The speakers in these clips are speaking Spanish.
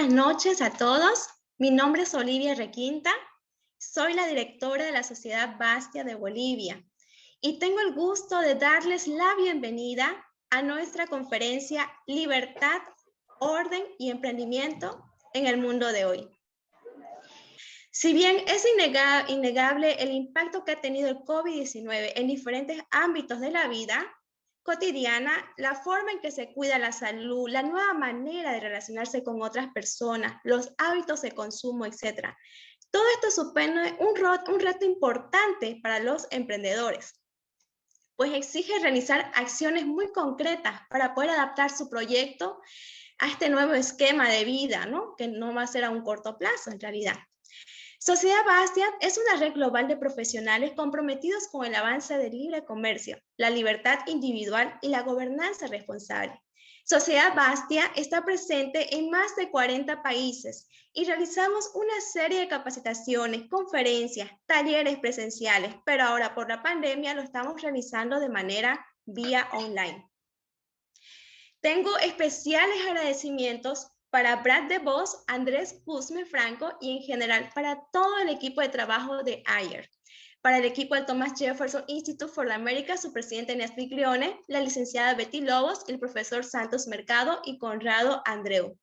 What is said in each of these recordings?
buenas noches a todos. Mi nombre es Olivia Requinta. Soy la directora de la Sociedad Bastia de Bolivia y tengo el gusto de darles la bienvenida a nuestra conferencia Libertad, Orden y Emprendimiento en el mundo de hoy. Si bien es innegable el impacto que ha tenido el COVID-19 en diferentes ámbitos de la vida cotidiana, la forma en que se cuida la salud, la nueva manera de relacionarse con otras personas, los hábitos de consumo, etc. Todo esto supone un reto importante para los emprendedores, pues exige realizar acciones muy concretas para poder adaptar su proyecto a este nuevo esquema de vida, ¿no? Que no va a ser a un corto plazo en realidad. Sociedad Bastia es una red global de profesionales comprometidos con el avance del libre comercio, la libertad individual y la gobernanza responsable. Sociedad Bastia está presente en más de 40 países y realizamos una serie de capacitaciones, conferencias, talleres presenciales, pero ahora por la pandemia lo estamos realizando de manera vía online. Tengo especiales agradecimientos para Brad DeVos, Andrés Guzme Franco y en general para todo el equipo de trabajo de AIER. Para el equipo del Thomas Jefferson Institute for the Americas, su presidente Eneas Biglione, la licenciada Betty Lobos, el profesor Santos Mercado y Conrado Andreu.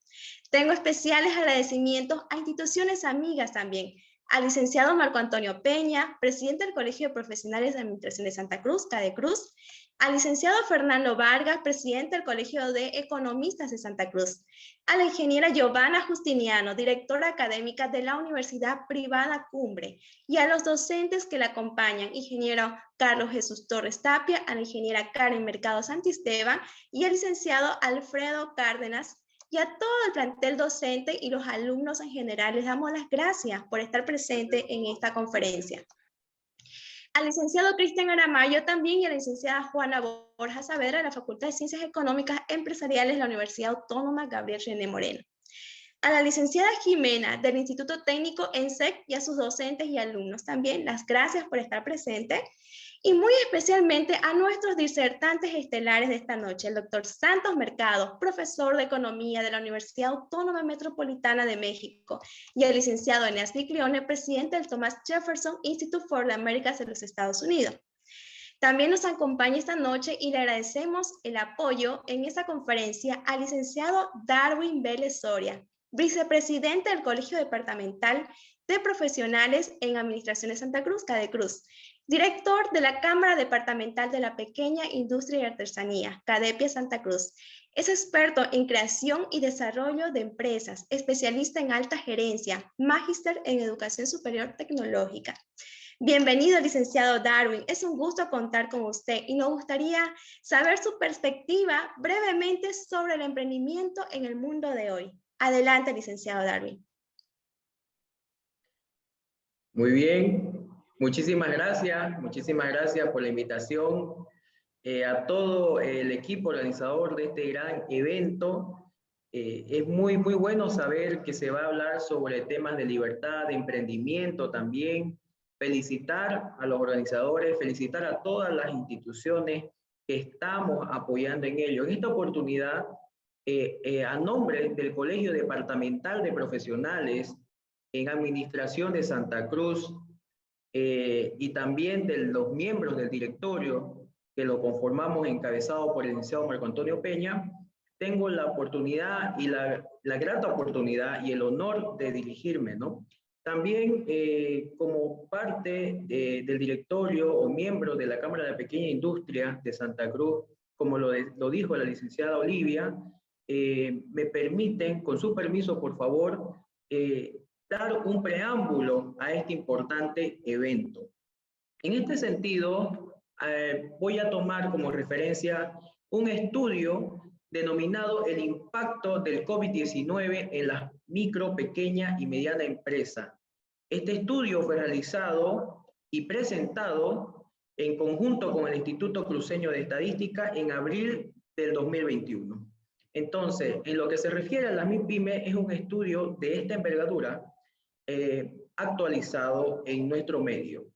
Tengo especiales agradecimientos a instituciones amigas también, al licenciado Marco Antonio Peña, presidente del Colegio de Profesionales de Administración de Santa Cruz, CADECRUZ, al licenciado Fernando Vargas, presidente del Colegio de Economistas de Santa Cruz, a la ingeniera Giovanna Justiniano, directora académica de la Universidad Privada Cumbre, y a los docentes que la acompañan, ingeniero Carlos Jesús Torres Tapia, a la ingeniera Karen Mercado Santisteban y al licenciado Alfredo Cárdenas, y a todo el plantel docente y los alumnos en general les damos las gracias por estar presentes en esta conferencia. Al licenciado Cristian Aramayo también y a la licenciada Juana Borja Saavedra de la Facultad de Ciencias Económicas Empresariales de la Universidad Autónoma Gabriel René Moreno. A la licenciada Jimena del Instituto Técnico ENSEC y a sus docentes y alumnos también las gracias por estar presentes. Y muy especialmente a nuestros disertantes estelares de esta noche, el doctor Santos Mercado, profesor de Economía de la Universidad Autónoma Metropolitana de México, y el licenciado Eneas Biglione, presidente del Thomas Jefferson Institute for the Americas de los Estados Unidos. También nos acompaña esta noche y le agradecemos el apoyo en esta conferencia al licenciado Darwin Vélez Soria, vicepresidente del Colegio Departamental de Profesionales en Administración de Santa Cruz, CADECRUZ, director de la Cámara Departamental de la Pequeña Industria y Artesanía, CADEPIA Santa Cruz. Es experto en creación y desarrollo de empresas, especialista en alta gerencia, magíster en educación superior tecnológica. Bienvenido, licenciado Darwin. Es un gusto contar con usted y nos gustaría saber su perspectiva brevemente sobre el emprendimiento en el mundo de hoy. Adelante, licenciado Darwin. Muy bien, muchísimas gracias por la invitación. A todo el equipo organizador de este gran evento. Es muy bueno saber que se va a hablar sobre temas de libertad, de emprendimiento también. Felicitar a los organizadores, felicitar a todas las instituciones que estamos apoyando en ello. En esta oportunidad, a nombre del Colegio Departamental de Profesionales en Administración de Santa Cruz y también de los miembros del directorio que lo conformamos encabezado por el licenciado Marco Antonio Peña, tengo la oportunidad y la grata oportunidad y el honor de dirigirme, ¿no? También como parte del directorio o miembro de la Cámara de Pequeña Industria de Santa Cruz, como lo dijo la licenciada Olivia, me permiten, con su permiso, por favor, dar un preámbulo a este importante evento. En este sentido, voy a tomar como referencia un estudio denominado El impacto del COVID-19 en las micro, pequeña y mediana empresa. Este estudio fue realizado y presentado en conjunto con el Instituto Cruceño de Estadística en abril del 2021. Entonces, en lo que se refiere a las MIPYME, es un estudio de esta envergadura actualizado en nuestro medio.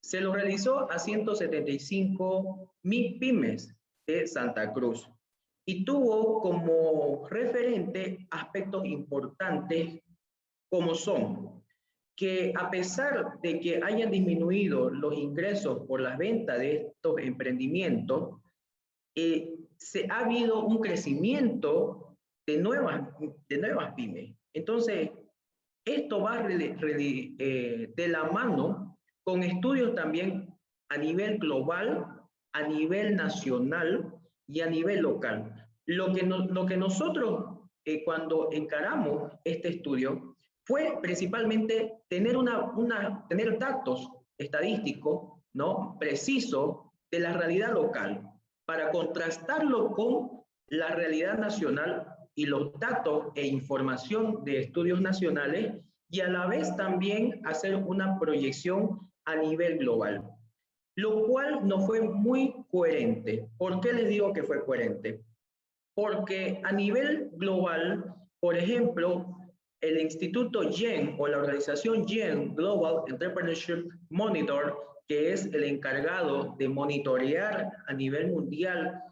Se lo realizó a 175 MIPYMES de Santa Cruz. y tuvo como referente aspectos importantes como son que a pesar de que hayan disminuido los ingresos por las ventas de estos emprendimientos, se ha habido un crecimiento de nuevas pymes. Entonces, esto va de la mano con estudios también a nivel global, a nivel nacional y a nivel local. Lo que nosotros, cuando encaramos este estudio, fue principalmente tener datos estadísticos, ¿no?, precisos de la realidad local, para contrastarlo con la realidad nacional y los datos e información de estudios nacionales, y a la vez también hacer una proyección a nivel global, lo cual no fue muy coherente. ¿Por qué les digo que fue coherente? Porque a nivel global, por ejemplo, el Instituto GEM o la organización GEM, Global Entrepreneurship Monitor, que es el encargado de monitorear a nivel mundial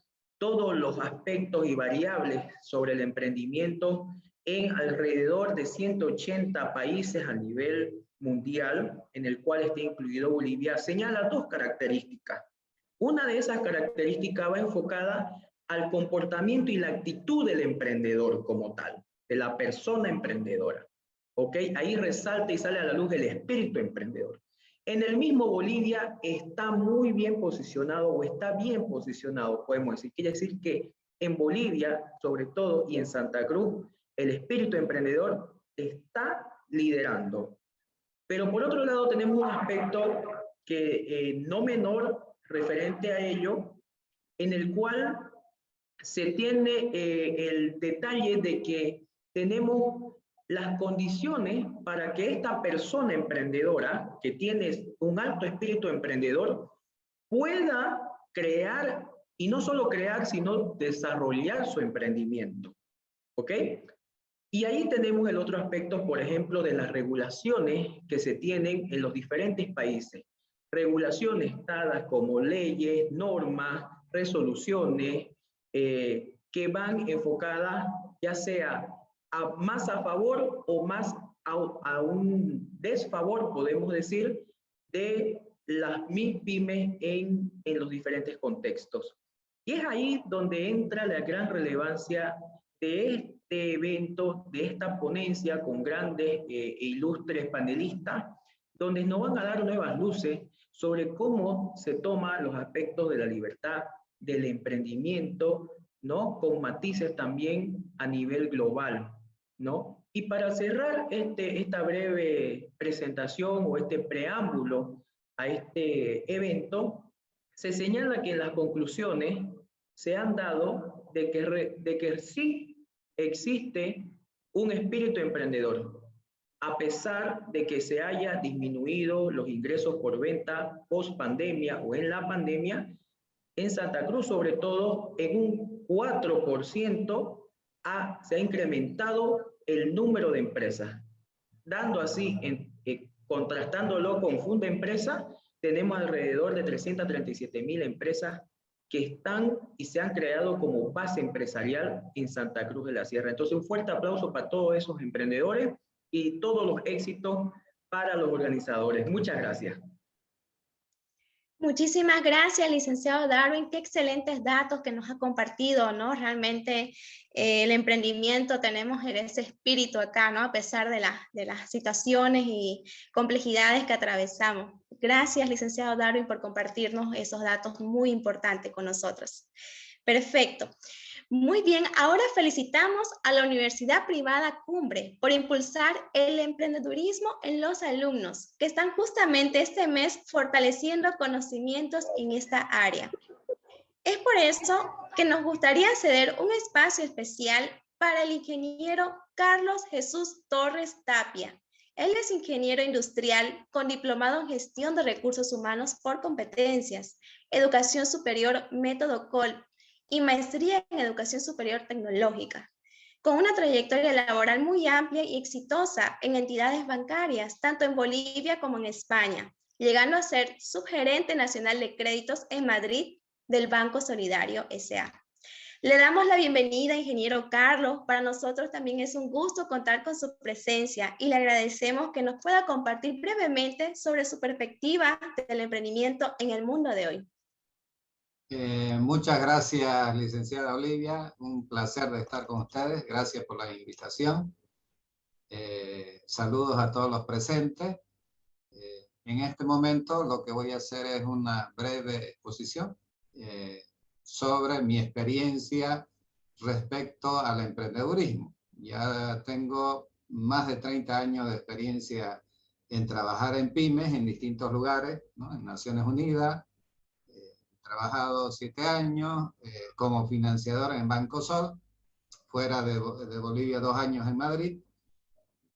todos los aspectos y variables sobre el emprendimiento en alrededor de 180 países a nivel mundial, en el cual está incluido Bolivia, señala dos características. Una de esas características va enfocada al comportamiento y la actitud del emprendedor como tal, de la persona emprendedora. ¿Ok? Ahí resalta y sale a la luz el espíritu emprendedor. En el mismo Bolivia está muy bien posicionado, o está bien posicionado, podemos decir. Quiere decir que en Bolivia, sobre todo, y en Santa Cruz, el espíritu emprendedor está liderando. Pero por otro lado tenemos un aspecto que no menor referente a ello, en el cual se tiene el detalle de que tenemos las condiciones para que esta persona emprendedora, que tiene un alto espíritu emprendedor, pueda crear, y no solo crear, sino desarrollar su emprendimiento. ¿Ok? Y ahí tenemos el otro aspecto, por ejemplo, de las regulaciones que se tienen en los diferentes países. Regulaciones dadas como leyes, normas, resoluciones, que van enfocadas ya sea más a favor o más a un desfavor, podemos decir, de las MIPYMES en los diferentes contextos. Y es ahí donde entra la gran relevancia de este evento, de esta ponencia con grandes e ilustres panelistas, donde nos van a dar nuevas luces sobre cómo se toman los aspectos de la libertad, del emprendimiento, ¿no?, con matices también a nivel global, ¿no? Y para cerrar esta breve presentación o este preámbulo a este evento, se señala que en las conclusiones se han dado de que sí existe un espíritu emprendedor, a pesar de que se haya disminuido los ingresos por venta post pandemia o en la pandemia. En Santa Cruz, sobre todo, en un 4% se ha incrementado el número de empresas, dando así, contrastándolo con Fundempresa, tenemos alrededor de 337.000 empresas que están y se han creado como base empresarial en Santa Cruz de la Sierra. Entonces, un fuerte aplauso para todos esos emprendedores y todos los éxitos para los organizadores. Muchas gracias. Muchísimas gracias, licenciado Darwin. Qué excelentes datos que nos ha compartido, ¿no? Realmente el emprendimiento, tenemos ese espíritu acá, ¿no? A pesar de las situaciones y complejidades que atravesamos. Gracias, licenciado Darwin, por compartirnos esos datos muy importantes con nosotros. Perfecto. Muy bien, ahora felicitamos a la Universidad Privada Cumbre por impulsar el emprendedurismo en los alumnos que están justamente este mes fortaleciendo conocimientos en esta área. Es por eso que nos gustaría ceder un espacio especial para el ingeniero Carlos Jesús Torres Tapia. Él es ingeniero industrial con diplomado en gestión de recursos humanos por competencias, educación superior método COL, y maestría en educación superior tecnológica, con una trayectoria laboral muy amplia y exitosa en entidades bancarias, tanto en Bolivia como en España, llegando a ser subgerente nacional de créditos en Madrid del Banco Solidario S.A. Le damos la bienvenida, ingeniero Carlos. Para nosotros también es un gusto contar con su presencia y le agradecemos que nos pueda compartir brevemente sobre su perspectiva del emprendimiento en el mundo de hoy. Muchas gracias, licenciada Olivia. Un placer de estar con ustedes. Gracias por la invitación. Saludos a todos los presentes. En este momento lo que voy a hacer es una breve exposición sobre mi experiencia respecto al emprendedurismo. Ya tengo más de 30 años de experiencia en trabajar en pymes en distintos lugares, ¿no? En Naciones Unidas. He trabajado 7 años como financiador en Banco Sol, fuera de Bolivia 2 años en Madrid,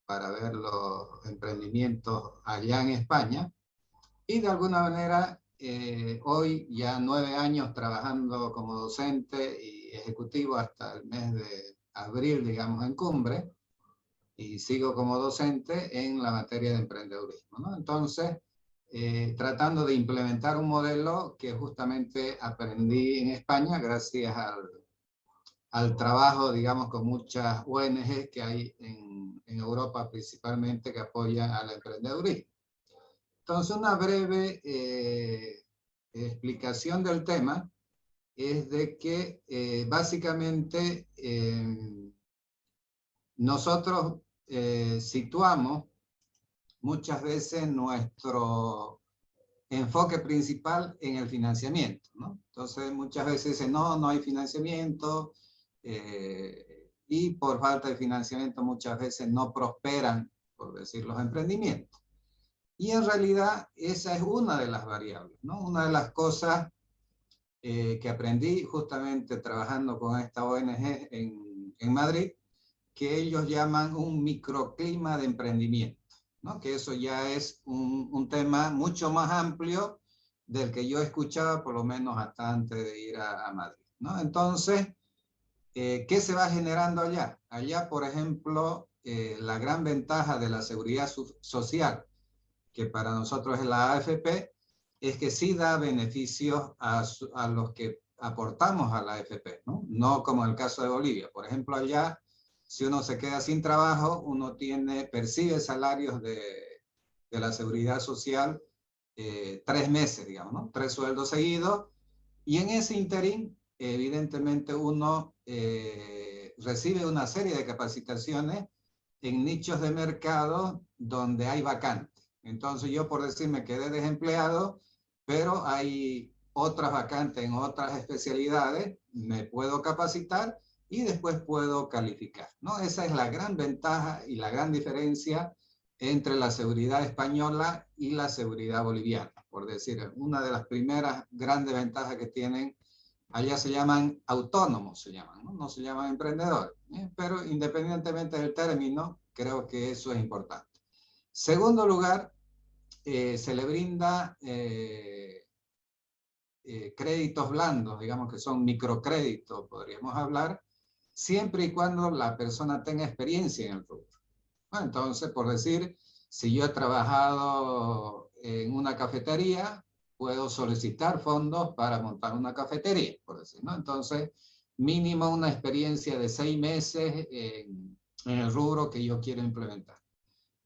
para ver los emprendimientos allá en España. Y de alguna manera, hoy ya 9 años trabajando como docente y ejecutivo hasta el mes de abril, digamos, en Cumbre, y sigo como docente en la materia de emprendedurismo, ¿no? Entonces, tratando de implementar un modelo que justamente aprendí en España gracias al trabajo, digamos, con muchas ONG que hay en Europa principalmente que apoyan al emprendedurismo. Entonces, una breve explicación del tema es de que básicamente nosotros situamos muchas veces nuestro enfoque principal en el financiamiento, ¿no? Entonces, muchas veces dicen, no hay financiamiento, y por falta de financiamiento muchas veces no prosperan, por decir, los emprendimientos. Y en realidad esa es una de las variables, ¿no? Una de las cosas que aprendí justamente trabajando con esta ONG en Madrid, que ellos llaman un microclima de emprendimiento, ¿no? Que eso ya es un tema mucho más amplio del que yo escuchaba, por lo menos hasta antes de ir a Madrid, ¿no? Entonces, ¿qué se va generando allá? Allá, por ejemplo, la gran ventaja de la seguridad social, que para nosotros es la AFP, es que sí da beneficios a los que aportamos a la AFP, ¿no? No como en el caso de Bolivia. Por ejemplo, allá, si uno se queda sin trabajo, uno percibe salarios de la seguridad social 3 meses, digamos, ¿no? 3 sueldos seguidos. Y en ese interín, evidentemente, uno recibe una serie de capacitaciones en nichos de mercado donde hay vacantes. Entonces yo, por decir, me quedé desempleado, pero hay otras vacantes en otras especialidades, me puedo capacitar y después puedo calificar, ¿no? Esa es la gran ventaja y la gran diferencia entre la seguridad española y la seguridad boliviana. Por decir, una de las primeras grandes ventajas que tienen, allá se llaman autónomos, no se llaman emprendedores, pero independientemente del término, creo que eso es importante. Segundo lugar, se le brinda créditos blandos, digamos que son microcréditos, podríamos hablar, siempre y cuando la persona tenga experiencia en el rubro. Bueno, entonces, por decir, si yo he trabajado en una cafetería, puedo solicitar fondos para montar una cafetería, por decir, ¿no? Entonces, mínimo una experiencia de 6 meses en el rubro que yo quiero implementar.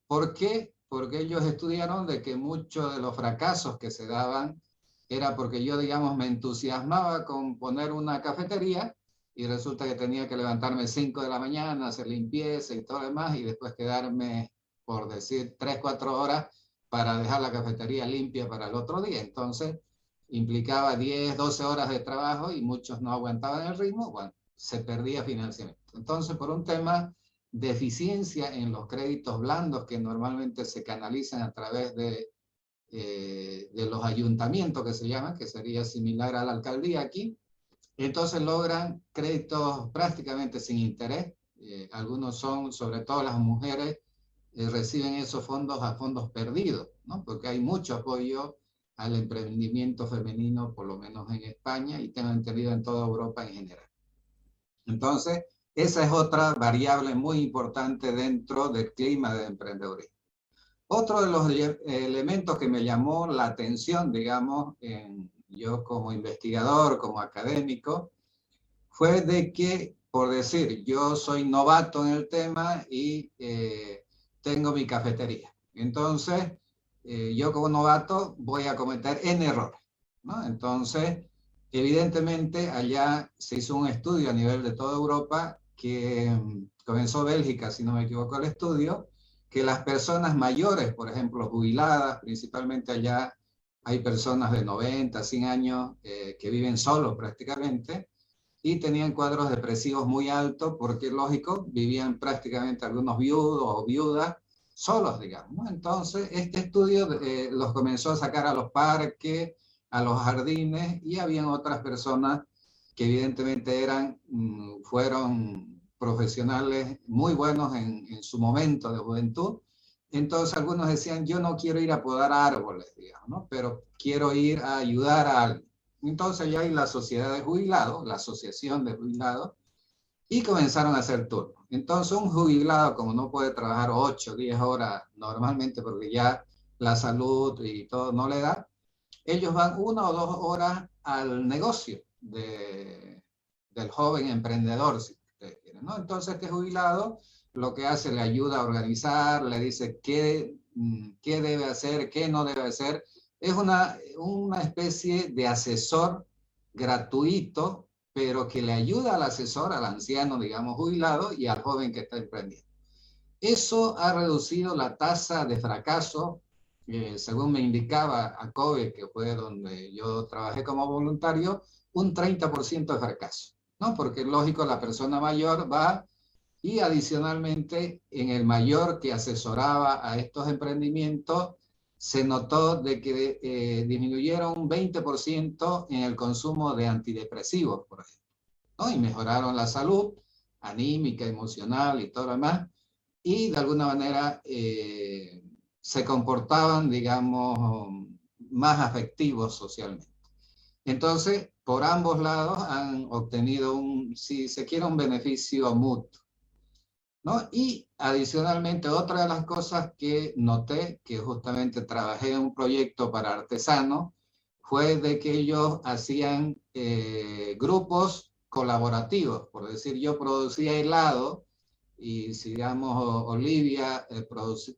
¿Por qué? Porque ellos estudiaron de que muchos de los fracasos que se daban era porque yo, digamos, me entusiasmaba con poner una cafetería y resulta que tenía que levantarme 5 de la mañana, hacer limpieza y todo lo demás, y después quedarme, por decir, 3, 4 horas para dejar la cafetería limpia para el otro día. Entonces, implicaba 10, 12 horas de trabajo y muchos no aguantaban el ritmo, bueno, se perdía financiamiento. Entonces, por un tema de eficiencia en los créditos blandos que normalmente se canalizan a través de los ayuntamientos, que se llaman, que sería similar a la alcaldía aquí, entonces logran créditos prácticamente sin interés. Algunos son, sobre todo las mujeres, reciben esos fondos a fondos perdidos, ¿no? Porque hay mucho apoyo al emprendimiento femenino, por lo menos en España, y tengo entendido en toda Europa en general. Entonces, esa es otra variable muy importante dentro del clima de emprendedurismo. Otro de los elementos que me llamó la atención, digamos, yo como investigador, como académico, fue de que, por decir, yo soy novato en el tema y tengo mi cafetería. Entonces, yo como novato voy a cometer N errores, ¿no? Entonces, evidentemente, allá se hizo un estudio a nivel de toda Europa que comenzó Bélgica, si no me equivoco, el estudio, que las personas mayores, por ejemplo, jubiladas, principalmente allá hay personas de 90, 100 años que viven solos prácticamente y tenían cuadros depresivos muy altos porque, lógico, vivían prácticamente algunos viudos o viudas solos, digamos, ¿no? Entonces, este estudio los comenzó a sacar a los parques, a los jardines, y habían otras personas que evidentemente fueron profesionales muy buenos en su momento de juventud. Entonces algunos decían, yo no quiero ir a podar árboles, digamos, ¿no? Pero quiero ir a ayudar a alguien. Entonces ya hay la sociedad de jubilados, la asociación de jubilados, y comenzaron a hacer turnos. Entonces un jubilado, como no puede trabajar 8, 10 horas normalmente porque ya la salud y todo no le da, ellos van 1 o 2 horas al negocio del joven emprendedor, si ustedes quieren, ¿no? Entonces este jubilado lo que hace, le ayuda a organizar, le dice qué debe hacer, qué no debe hacer. Es una especie de asesor gratuito, pero que le ayuda al asesor, al anciano, digamos, jubilado, y al joven que está emprendiendo. Eso ha reducido la tasa de fracaso, según me indicaba ACOBE, que fue donde yo trabajé como voluntario, un 30% de fracaso, ¿no? Porque lógico, la persona mayor va y adicionalmente en el mayor que asesoraba a estos emprendimientos, se notó de que disminuyeron un 20% en el consumo de antidepresivos, por ejemplo, ¿no? Y mejoraron la salud anímica, emocional y todo lo demás, y de alguna manera se comportaban, digamos, más afectivos socialmente. Entonces, por ambos lados han obtenido si se quiere, un beneficio mutuo, ¿no? Y adicionalmente, otra de las cosas que noté, que justamente trabajé en un proyecto para artesanos, fue de que ellos hacían grupos colaborativos. Por decir, yo producía helado y si, digamos, Olivia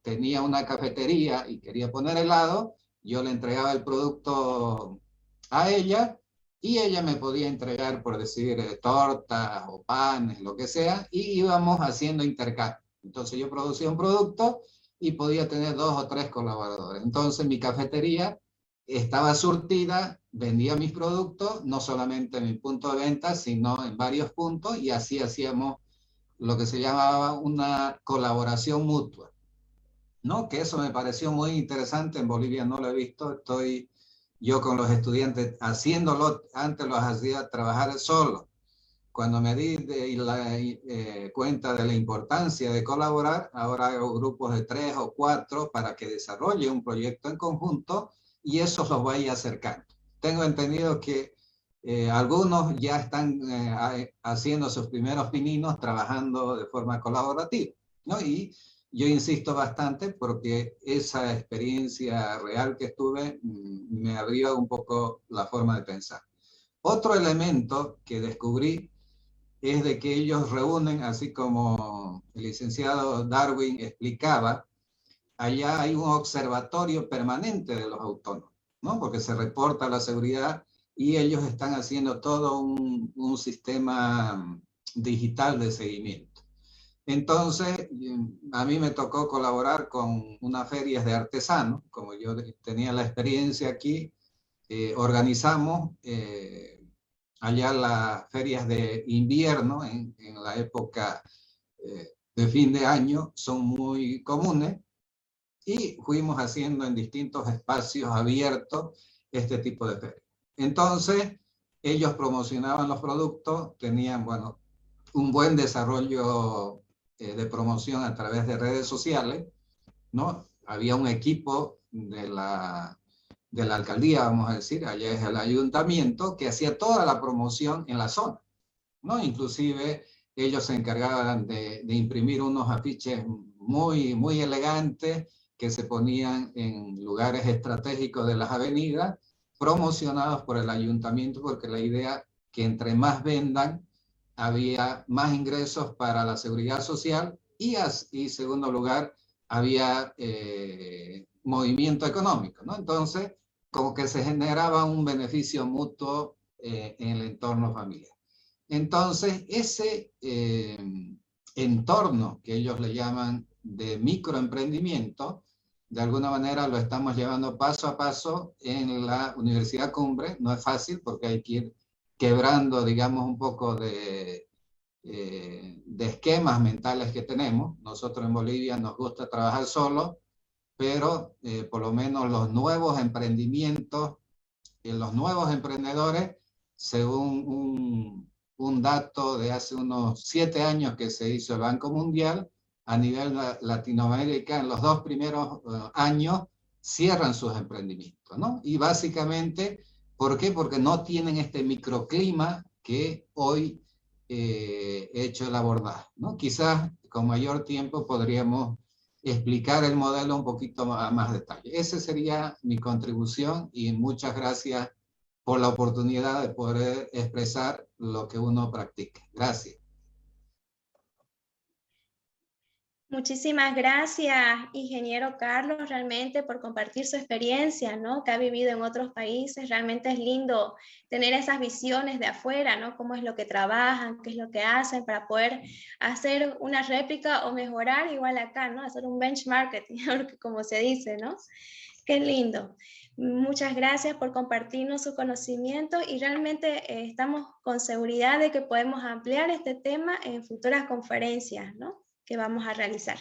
tenía una cafetería y quería poner helado, yo le entregaba el producto a ella y ella me podía entregar, por decir, tortas o panes, lo que sea, y íbamos haciendo intercambio. Entonces yo producía un producto y podía tener 2 o 3 colaboradores. Entonces mi cafetería estaba surtida, vendía mis productos, no solamente en mi punto de venta, sino en varios puntos, y así hacíamos lo que se llamaba una colaboración mutua, ¿no? Que eso me pareció muy interesante. En Bolivia no lo he visto. Estoy yo con los estudiantes haciéndolo. Antes los hacía trabajar solo. Cuando me di cuenta de la importancia de colaborar, ahora hago grupos de 3 o 4 para que desarrolle un proyecto en conjunto y eso los vaya acercando. Tengo entendido que algunos ya están haciendo sus primeros pininos trabajando de forma colaborativa, ¿no? Y yo insisto bastante porque esa experiencia real que tuve me abrió un poco la forma de pensar. Otro elemento que descubrí es de que ellos reúnen, así como el licenciado Darwin explicaba, allá hay un observatorio permanente de los autónomos, ¿no? Porque se reporta la seguridad y ellos están haciendo todo un sistema digital de seguimiento. Entonces, a mí me tocó colaborar con unas ferias de artesanos, como yo tenía la experiencia aquí, organizamos allá las ferias de invierno, en la época de fin de año, son muy comunes, y fuimos haciendo en distintos espacios abiertos este tipo de ferias. Entonces, ellos promocionaban los productos, tenían, bueno, un buen desarrollo de promoción a través de redes sociales, ¿no? Había un equipo de la alcaldía, vamos a decir, allá es el ayuntamiento, que hacía toda la promoción en la zona, ¿no? Inclusive ellos se encargaban de imprimir unos afiches muy, muy elegantes que se ponían en lugares estratégicos de las avenidas, promocionados por el ayuntamiento, porque la idea que entre más vendan, había más ingresos para la seguridad social y segundo lugar, había movimiento económico, ¿no? Entonces, como que se generaba un beneficio mutuo en el entorno familiar. Entonces, ese entorno que ellos le llaman de microemprendimiento, de alguna manera lo estamos llevando paso a paso en la Universidad Cumbre. No es fácil porque hay que ir quebrando, digamos, un poco de esquemas mentales que tenemos. Nosotros en Bolivia nos gusta trabajar solo, pero por lo menos los nuevos emprendimientos, los nuevos emprendedores, según un dato de hace unos 7 años que se hizo el Banco Mundial, a nivel Latinoamérica, en los 2 primeros años cierran sus emprendimientos, ¿no? Y básicamente, ¿por qué? Porque no tienen este microclima que hoy he hecho el abordaje, ¿no? Quizás con mayor tiempo podríamos explicar el modelo un poquito a más detalle. Esa sería mi contribución y muchas gracias por la oportunidad de poder expresar lo que uno practica. Gracias. Muchísimas gracias, ingeniero Carlos, realmente por compartir su experiencia, ¿no? Que ha vivido en otros países. Realmente es lindo tener esas visiones de afuera, ¿no? Cómo es lo que trabajan, qué es lo que hacen para poder hacer una réplica o mejorar igual acá, ¿no? Hacer un benchmarking, como se dice, ¿no? Qué lindo. Muchas gracias por compartirnos su conocimiento y realmente estamos con seguridad de que podemos ampliar este tema en futuras conferencias, ¿no? Que vamos a realizar.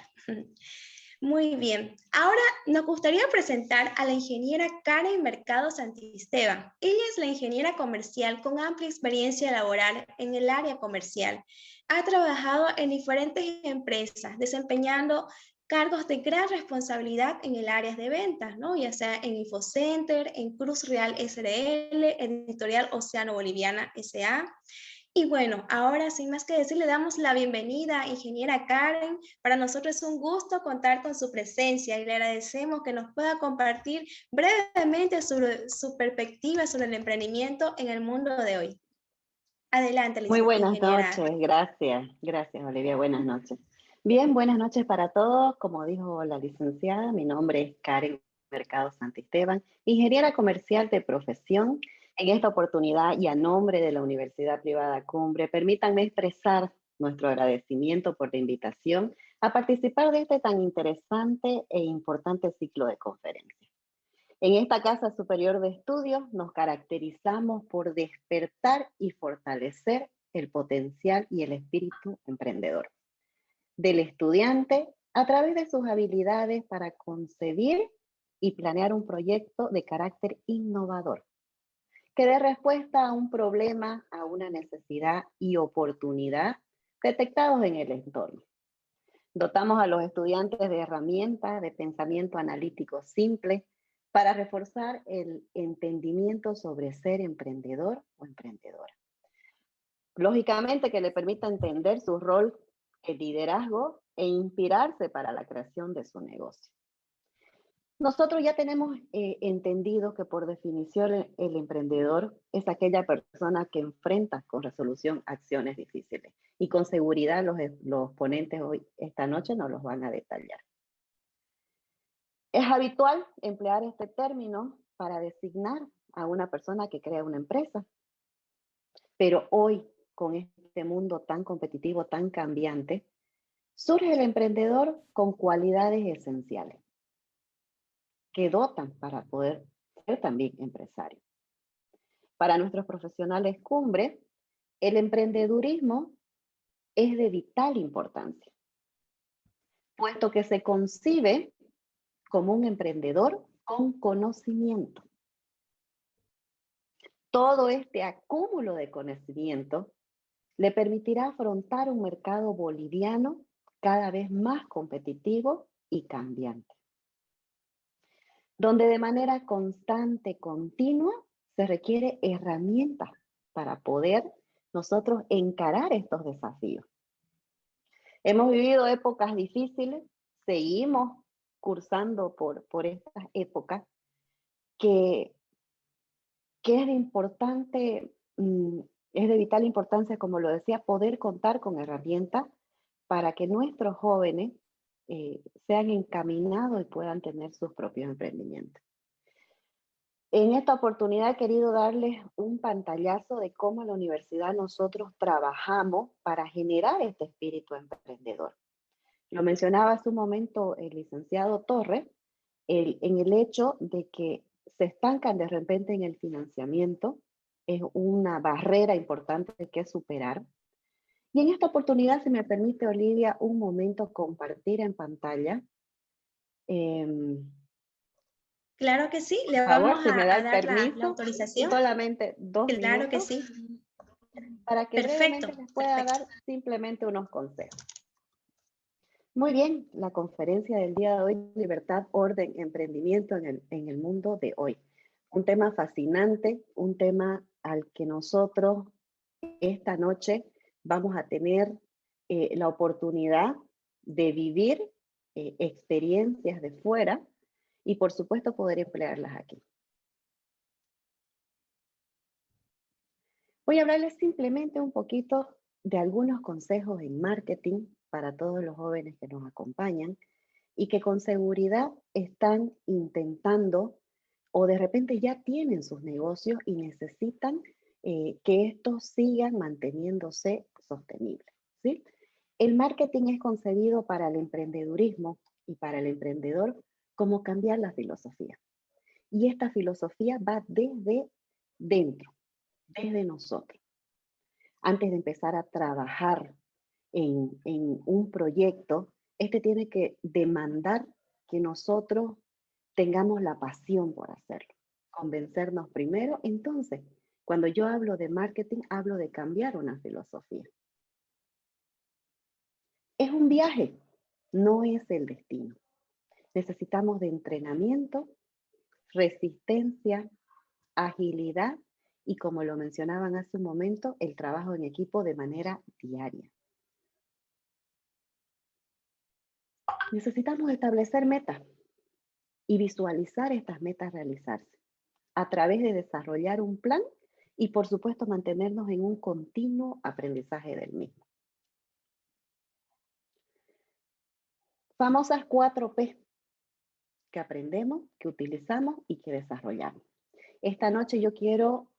Muy bien. Ahora nos gustaría presentar a la ingeniera Karen Mercado Santisteban. Ella es la ingeniera comercial con amplia experiencia laboral en el área comercial. Ha trabajado en diferentes empresas, desempeñando cargos de gran responsabilidad en el área de ventas, ¿no? Ya sea en Infocenter, en Cruz Real SRL, Editorial Océano Boliviana SA. Y bueno, ahora sin más que decir, le damos la bienvenida, ingeniera Karen. Para nosotros es un gusto contar con su presencia y le agradecemos que nos pueda compartir brevemente su perspectiva sobre el emprendimiento en el mundo de hoy. Adelante, Muy buenas ingeniera. noches, gracias Olivia, buenas noches. Bien, buenas noches para todos. Como dijo la licenciada, mi nombre es Karen Mercado Santisteban, ingeniera comercial de profesión. En esta oportunidad y a nombre de la Universidad Privada Cumbre, permítanme expresar nuestro agradecimiento por la invitación a participar de este tan interesante e importante ciclo de conferencias. En esta Casa Superior de Estudios nos caracterizamos por despertar y fortalecer el potencial y el espíritu emprendedor del estudiante a través de sus habilidades para concebir y planear un proyecto de carácter innovador que dé respuesta a un problema, a una necesidad y oportunidad detectados en el entorno. Dotamos a los estudiantes de herramientas de pensamiento analítico simple para reforzar el entendimiento sobre ser emprendedor o emprendedora. Lógicamente que le permita entender su rol en liderazgo e inspirarse para la creación de su negocio. Nosotros ya tenemos entendido que por definición el emprendedor es aquella persona que enfrenta con resolución acciones difíciles y con seguridad los ponentes hoy, esta noche, nos los van a detallar. Es habitual emplear este término para designar a una persona que crea una empresa, pero hoy con este mundo tan competitivo, tan cambiante, surge el emprendedor con cualidades esenciales que dotan para poder ser también empresario. Para nuestros profesionales cumbre, el emprendedurismo es de vital importancia, puesto que se concibe como un emprendedor con conocimiento. Todo este acúmulo de conocimiento le permitirá afrontar un mercado boliviano cada vez más competitivo y cambiante, donde de manera constante, continua, se requiere herramientas para poder nosotros encarar estos desafíos. Hemos vivido épocas difíciles, seguimos cursando por estas épocas, que es importante Es de vital importancia, como lo decía, poder contar con herramientas para que nuestros jóvenes sean encaminados y puedan tener sus propios emprendimientos. En esta oportunidad he querido darles un pantallazo de cómo en la universidad nosotros trabajamos para generar este espíritu emprendedor. Lo mencionaba hace un momento el licenciado Torres, en el hecho de que se estancan de repente en el financiamiento, es una barrera importante que superar. Y en esta oportunidad, si me permite, Olivia, un momento compartir en pantalla. Claro que sí, Por le favor, vamos si me da a el dar la permiso, autorización. solamente 2 Claro que minutos, sí. para que Perfecto, brevemente les pueda dar simplemente unos consejos. Muy bien, la conferencia del día de hoy, Libertad, Orden, Emprendimiento en el mundo de hoy. Un tema fascinante, un tema al que nosotros esta noche vamos a tener la oportunidad de vivir experiencias de fuera y por supuesto poder emplearlas aquí. Voy a hablarles simplemente un poquito de algunos consejos en marketing para todos los jóvenes que nos acompañan y que con seguridad están intentando o de repente ya tienen sus negocios y necesitan que estos sigan manteniéndose sostenibles, ¿sí? El marketing es concebido para el emprendedurismo y para el emprendedor como cambiar la filosofía. Y esta filosofía va desde dentro, desde nosotros. Antes de empezar a trabajar en un proyecto, este tiene que demandar que nosotros tengamos la pasión por hacerlo, convencernos primero. Entonces, cuando yo hablo de marketing, hablo de cambiar una filosofía. Es un viaje, no es el destino. Necesitamos de entrenamiento, resistencia, agilidad y, como lo mencionaban hace un momento, el trabajo en equipo de manera diaria. Necesitamos establecer metas y visualizar estas metas realizarse a través de desarrollar un plan y, por supuesto, mantenernos en un continuo aprendizaje del mismo. Famosas 4P que aprendemos, que utilizamos y que desarrollamos. Esta noche yo quiero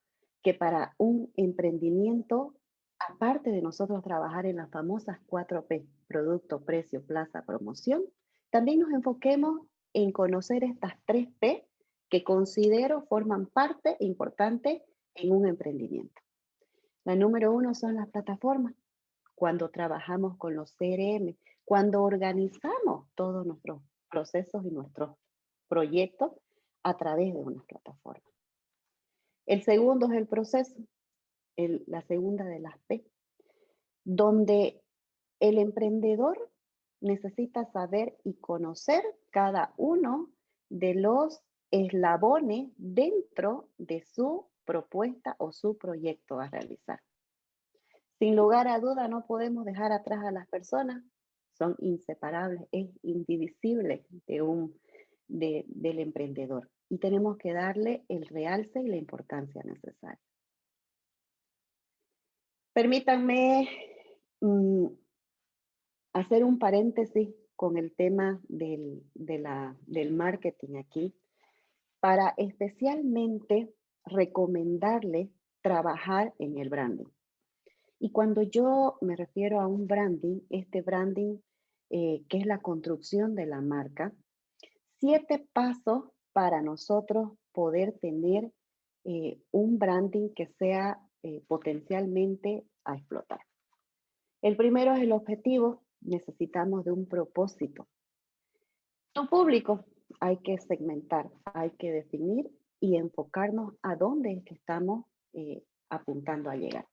que para un emprendimiento, aparte de nosotros trabajar en las famosas 4P, producto, precio, plaza, promoción, también nos enfoquemos en conocer estas 3P que considero forman parte importante en un emprendimiento. La número 1 son las plataformas. Cuando trabajamos con los CRM, cuando organizamos todos nuestros procesos y nuestros proyectos a través de unas plataformas. El segundo es el proceso, la segunda de las P, donde el emprendedor necesita saber y conocer cada uno de los eslabones dentro de su propuesta o su proyecto a realizar. Sin lugar a duda, no podemos dejar atrás a las personas, son inseparables, es indivisible del emprendedor y tenemos que darle el realce y la importancia necesaria. Permítanme hacer un paréntesis con el tema del marketing aquí, para especialmente recomendarle trabajar en el branding. Y cuando yo me refiero a un branding, este branding que es la construcción de la marca, 7 pasos para nosotros poder tener un branding que sea potencialmente a explotar. El primero es el objetivo. Necesitamos de un propósito. Tu público hay que segmentar, hay que definir y enfocarnos a dónde es que estamos apuntando a llegar.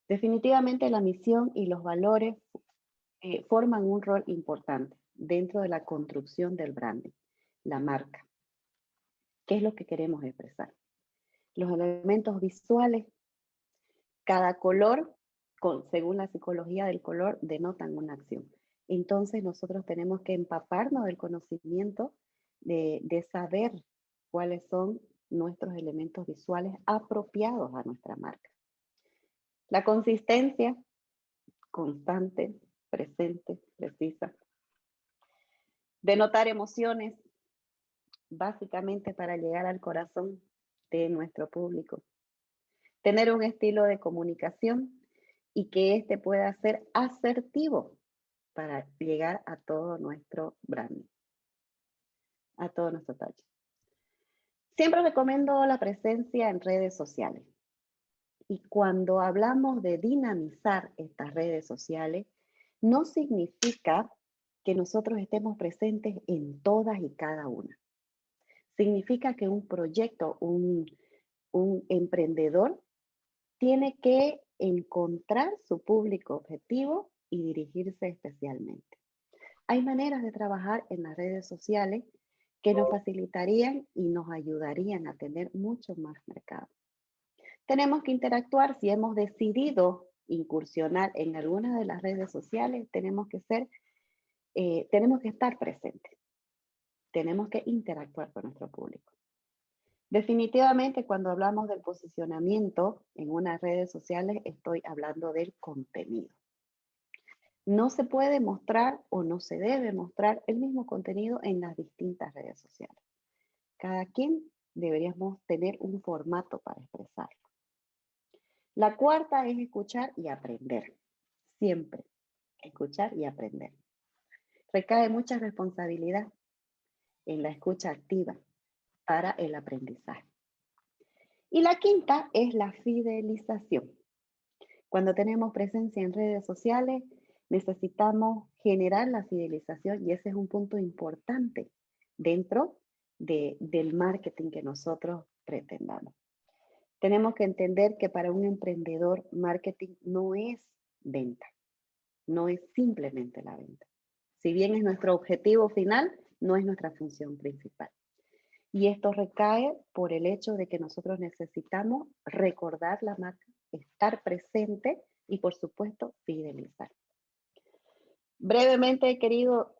Definitivamente la misión y los valores forman un rol importante dentro de la construcción del branding, la marca. ¿Qué es lo que queremos expresar? Los elementos visuales, cada color, según la psicología del color, denotan una acción. Entonces nosotros tenemos que empaparnos del conocimiento de saber cuáles son nuestros elementos visuales apropiados a nuestra marca. La consistencia, constante, presente, precisa. Denotar emociones, básicamente para llegar al corazón de nuestro público. Tener un estilo de comunicación y que éste pueda ser asertivo para llegar a todo nuestro branding, a todo nuestro taller. Siempre recomiendo la presencia en redes sociales. Y cuando hablamos de dinamizar estas redes sociales, no significa que nosotros estemos presentes en todas y cada una. Significa que un proyecto, un emprendedor tiene que encontrar su público objetivo y dirigirse especialmente. Hay maneras de trabajar en las redes sociales que nos facilitarían y nos ayudarían a tener mucho más mercado. Tenemos que interactuar. Si hemos decidido incursionar en alguna de las redes sociales, tenemos que estar presentes. Tenemos que interactuar con nuestro público. Definitivamente, cuando hablamos del posicionamiento en unas redes sociales, estoy hablando del contenido. No se puede mostrar o no se debe mostrar el mismo contenido en las distintas redes sociales. Cada quien deberíamos tener un formato para expresarlo. La cuarta es escuchar y aprender. Siempre escuchar y aprender. Recae mucha responsabilidad en la escucha activa para el aprendizaje. Y la quinta es la fidelización. Cuando tenemos presencia en redes sociales, necesitamos generar la fidelización y ese es un punto importante dentro del marketing que nosotros pretendamos. Tenemos que entender que para un emprendedor, marketing no es venta, no es simplemente la venta. Si bien es nuestro objetivo final, no es nuestra función principal. Y esto recae por el hecho de que nosotros necesitamos recordar la marca, estar presente y, por supuesto, fidelizar. Brevemente he querido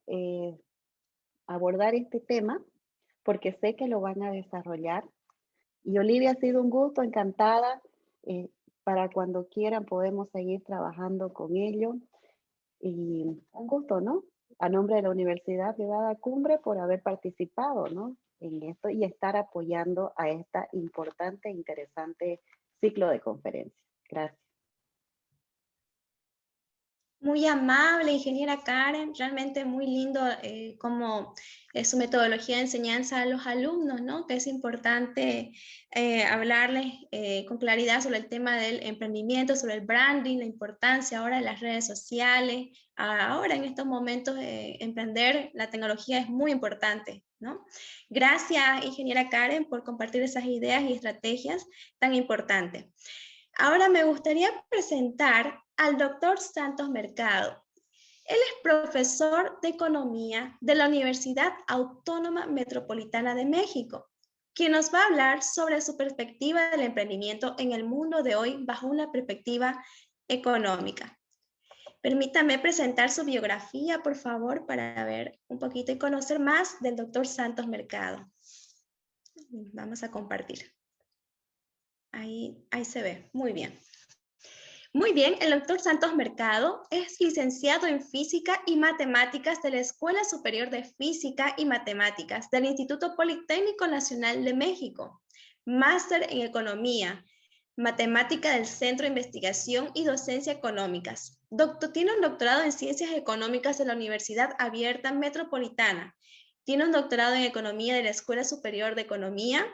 abordar este tema porque sé que lo van a desarrollar. Y Olivia, ha sido un gusto, encantada. Para cuando quieran podemos seguir trabajando con ello. Y un gusto, ¿no? A nombre de la Universidad Privada Cumbre por haber participado, ¿no? En esto y estar apoyando a esta importante e interesante ciclo de conferencias. Gracias. Muy amable, ingeniera Karen, realmente muy lindo como su metodología de enseñanza a los alumnos, ¿no? Que es importante hablarles con claridad sobre el tema del emprendimiento, sobre el branding, la importancia ahora de las redes sociales. Ahora en estos momentos emprender la tecnología es muy importante, ¿no? Gracias, ingeniera Karen, por compartir esas ideas y estrategias tan importantes. Ahora me gustaría presentar al doctor Santos Mercado. Él es profesor de Economía de la Universidad Autónoma Metropolitana de México, quien nos va a hablar sobre su perspectiva del emprendimiento en el mundo de hoy bajo una perspectiva económica. Permítame presentar su biografía, por favor, para ver un poquito y conocer más del doctor Santos Mercado. Vamos a compartir. Ahí se ve, muy bien. Muy bien, el doctor Santos Mercado es licenciado en Física y Matemáticas de la Escuela Superior de Física y Matemáticas del Instituto Politécnico Nacional de México, máster en Economía, Matemática del Centro de Investigación y Docencia Económicas. Tiene un doctorado en Ciencias Económicas de la Universidad Abierta Metropolitana. Tiene un doctorado en Economía de la Escuela Superior de Economía,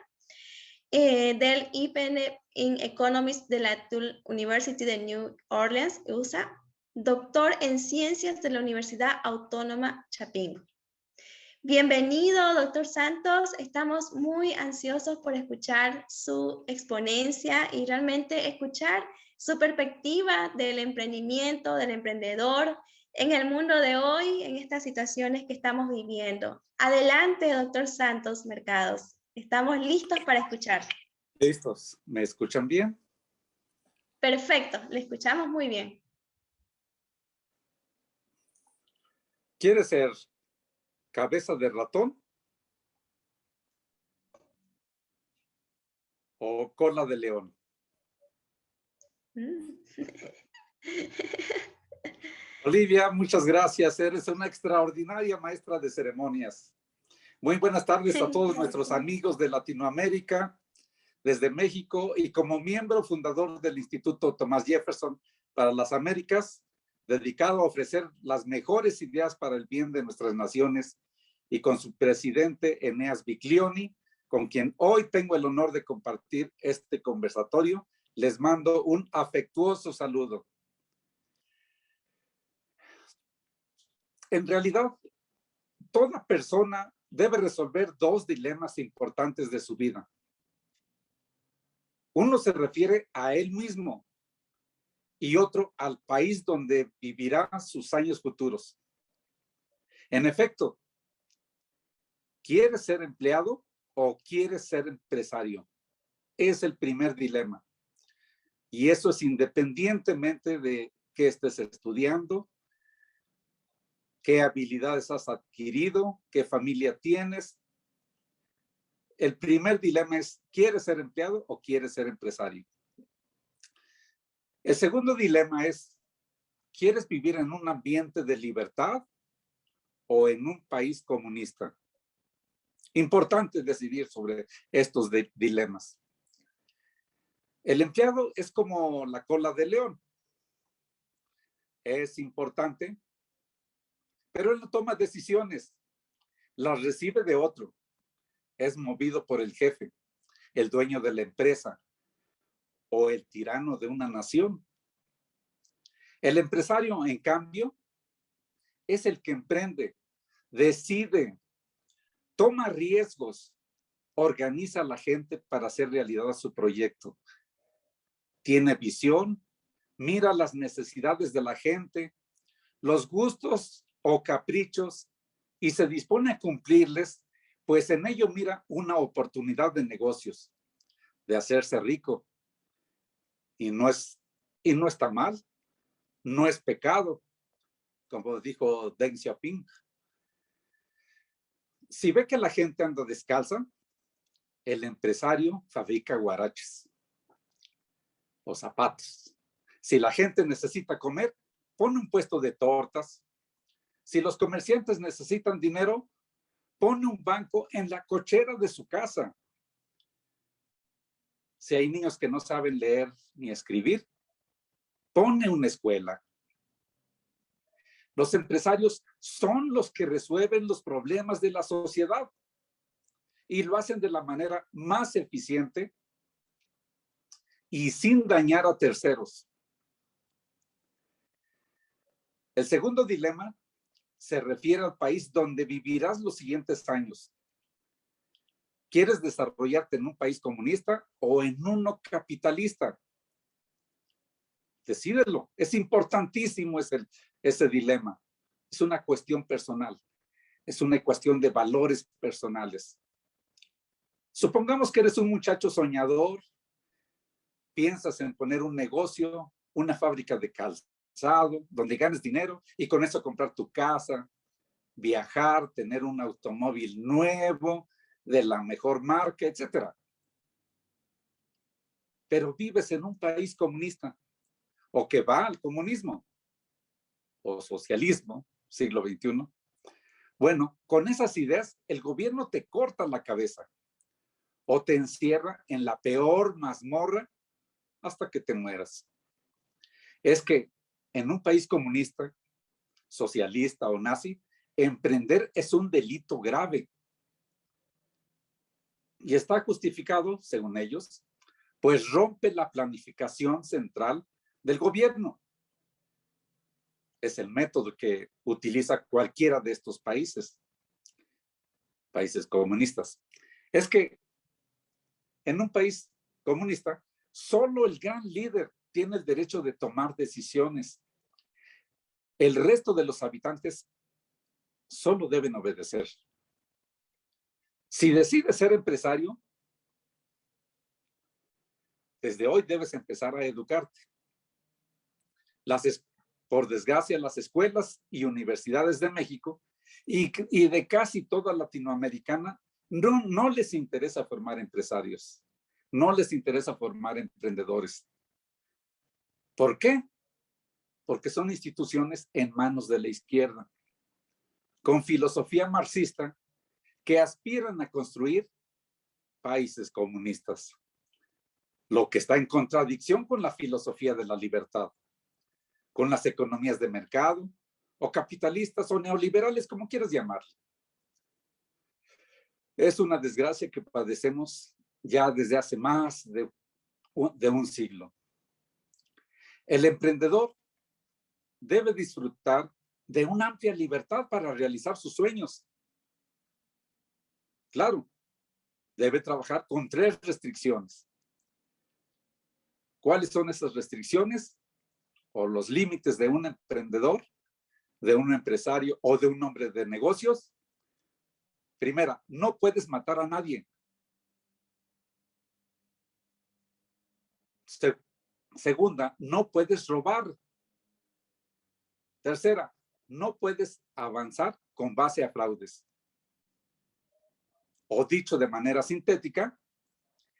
del IPN in Economics de la University de New Orleans, USA, doctor en Ciencias de la Universidad Autónoma Chapingo. Bienvenido, doctor Santos. Estamos muy ansiosos por escuchar su exponencia y realmente escuchar su perspectiva del emprendimiento, del emprendedor en el mundo de hoy, en estas situaciones que estamos viviendo. Adelante, doctor Santos Mercados. Estamos listos para escuchar. Listos. ¿Me escuchan bien? Perfecto, le escuchamos muy bien. ¿Quiere ser cabeza de ratón o cola de león? Olivia, muchas gracias. Eres una extraordinaria maestra de ceremonias. Muy buenas tardes a todos nuestros amigos de Latinoamérica, desde México, y como miembro fundador del Instituto Thomas Jefferson para las Américas, dedicado a ofrecer las mejores ideas para el bien de nuestras naciones, y con su presidente Eneas Biglioni, con quien hoy tengo el honor de compartir este conversatorio, les mando un afectuoso saludo. En realidad, toda persona debe resolver dos dilemas importantes de su vida. Uno se refiere a él mismo y otro al país donde vivirá sus años futuros. En efecto, ¿quieres ser empleado o quieres ser empresario? Es el primer dilema. Y eso es independientemente de qué estés estudiando, qué habilidades has adquirido, qué familia tienes. El primer dilema es, ¿quieres ser empleado o quieres ser empresario? El segundo dilema es, ¿quieres vivir en un ambiente de libertad o en un país comunista? Importante decidir sobre estos dilemas. El empleado es como la cola de león. Es importante, pero él no toma decisiones, las recibe de otro. Es movido por el jefe, el dueño de la empresa o el tirano de una nación. El empresario, en cambio, es el que emprende, decide, toma riesgos, organiza a la gente para hacer realidad su proyecto. Tiene visión, mira las necesidades de la gente, los gustos o caprichos y se dispone a cumplirles, pues en ello mira una oportunidad de negocios, de hacerse rico. Y no está mal, no es pecado, como dijo Deng Xiaoping. Si ve que la gente anda descalza, el empresario fabrica huaraches o zapatos. Si la gente necesita comer, pone un puesto de tortas. Si los comerciantes necesitan dinero, pone un banco en la cochera de su casa. Si hay niños que no saben leer ni escribir, pone una escuela. Los empresarios son los que resuelven los problemas de la sociedad y lo hacen de la manera más eficiente y sin dañar a terceros. El segundo dilema se refiere al país donde vivirás los siguientes años. ¿Quieres desarrollarte en un país comunista o en uno capitalista? Decídelo. Es importantísimo ese dilema. Es una cuestión personal. Es una cuestión de valores personales. Supongamos que eres un muchacho soñador, piensas en poner un negocio, una fábrica de calzado, donde ganes dinero y con eso comprar tu casa, viajar, tener un automóvil nuevo, de la mejor marca, etc. Pero vives en un país comunista o que va al comunismo o socialismo, siglo XXI. Bueno, con esas ideas, el gobierno te corta la cabeza o te encierra en la peor mazmorra hasta que te mueras. Es que en un país comunista, socialista o nazi, emprender es un delito grave. Y está justificado, según ellos, pues rompe la planificación central del gobierno. Es el método que utiliza cualquiera de estos países comunistas. Es que en un país comunista, solo el gran líder tiene el derecho de tomar decisiones. El resto de los habitantes solo deben obedecer. Si decides ser empresario, desde hoy debes empezar a educarte. Por desgracia, las escuelas y universidades de México y de casi toda Latinoamericana no les interesa formar empresarios, no les interesa formar emprendedores. ¿Por qué? Porque son instituciones en manos de la izquierda, con filosofía marxista, que aspiran a construir países comunistas, lo que está en contradicción con la filosofía de la libertad, con las economías de mercado, o capitalistas o neoliberales, como quieras llamarle. Es una desgracia que padecemos ya desde hace más de un siglo. El emprendedor debe disfrutar de una amplia libertad para realizar sus sueños. Claro, debe trabajar con 3 restricciones. ¿Cuáles son esas restricciones o los límites de un emprendedor, de un empresario o de un hombre de negocios? Primera, no puedes matar a nadie. Segunda, no puedes robar. Tercera, no puedes avanzar con base a fraudes. O dicho de manera sintética,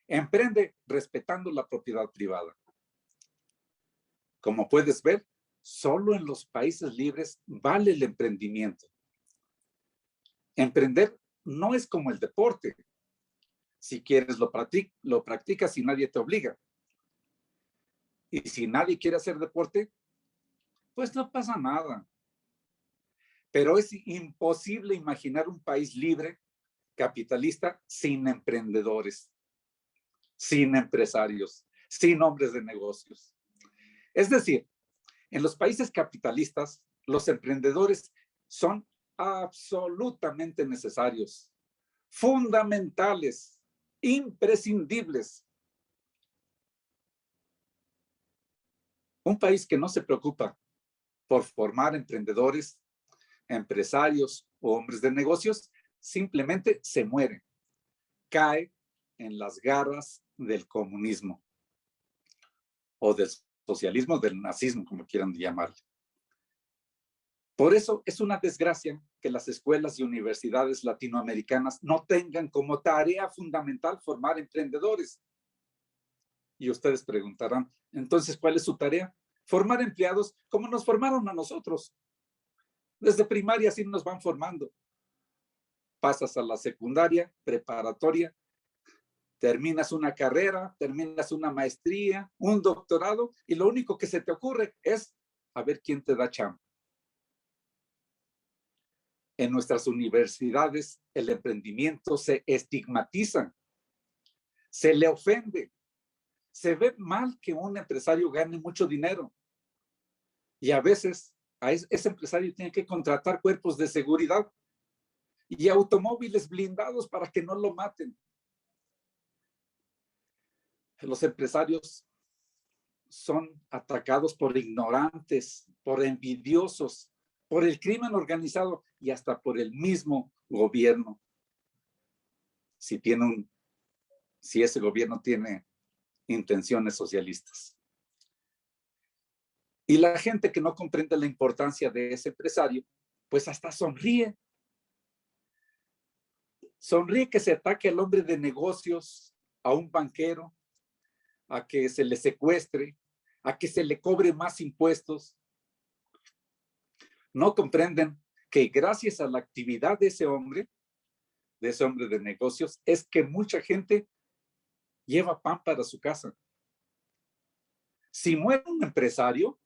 emprende respetando la propiedad privada. Como puedes ver, solo en los países libres vale el emprendimiento. Emprender no es como el deporte. Si quieres lo practicas y nadie te obliga. Y si nadie quiere hacer deporte, pues no pasa nada. Pero es imposible imaginar un país libre, capitalista, sin emprendedores, sin empresarios, sin hombres de negocios. Es decir, en los países capitalistas, los emprendedores son absolutamente necesarios, fundamentales, imprescindibles. Un país que no se preocupa por formar emprendedores, empresarios o hombres de negocios, simplemente se muere, cae en las garras del comunismo o del socialismo, del nazismo, como quieran llamarle. Por eso es una desgracia que las escuelas y universidades latinoamericanas no tengan como tarea fundamental formar emprendedores. Y ustedes preguntarán, entonces, ¿cuál es su tarea? Formar empleados como nos formaron a nosotros. Desde primaria así nos van formando. Pasas a la secundaria, preparatoria, terminas una carrera, terminas una maestría, un doctorado, y lo único que se te ocurre es a ver quién te da chamba. En nuestras universidades el emprendimiento se estigmatiza, se le ofende, se ve mal que un empresario gane mucho dinero. Y a veces a ese empresario tiene que contratar cuerpos de seguridad y automóviles blindados para que no lo maten. Los empresarios son atacados por ignorantes, por envidiosos, por el crimen organizado y hasta por el mismo gobierno. Si ese gobierno tiene intenciones socialistas. Y la gente que no comprende la importancia de ese empresario, pues hasta sonríe. Sonríe que se ataque al hombre de negocios, a un banquero, a que se le secuestre, a que se le cobre más impuestos. No comprenden que gracias a la actividad de ese hombre de negocios, es que mucha gente lleva pan para su casa. Si muere un empresario,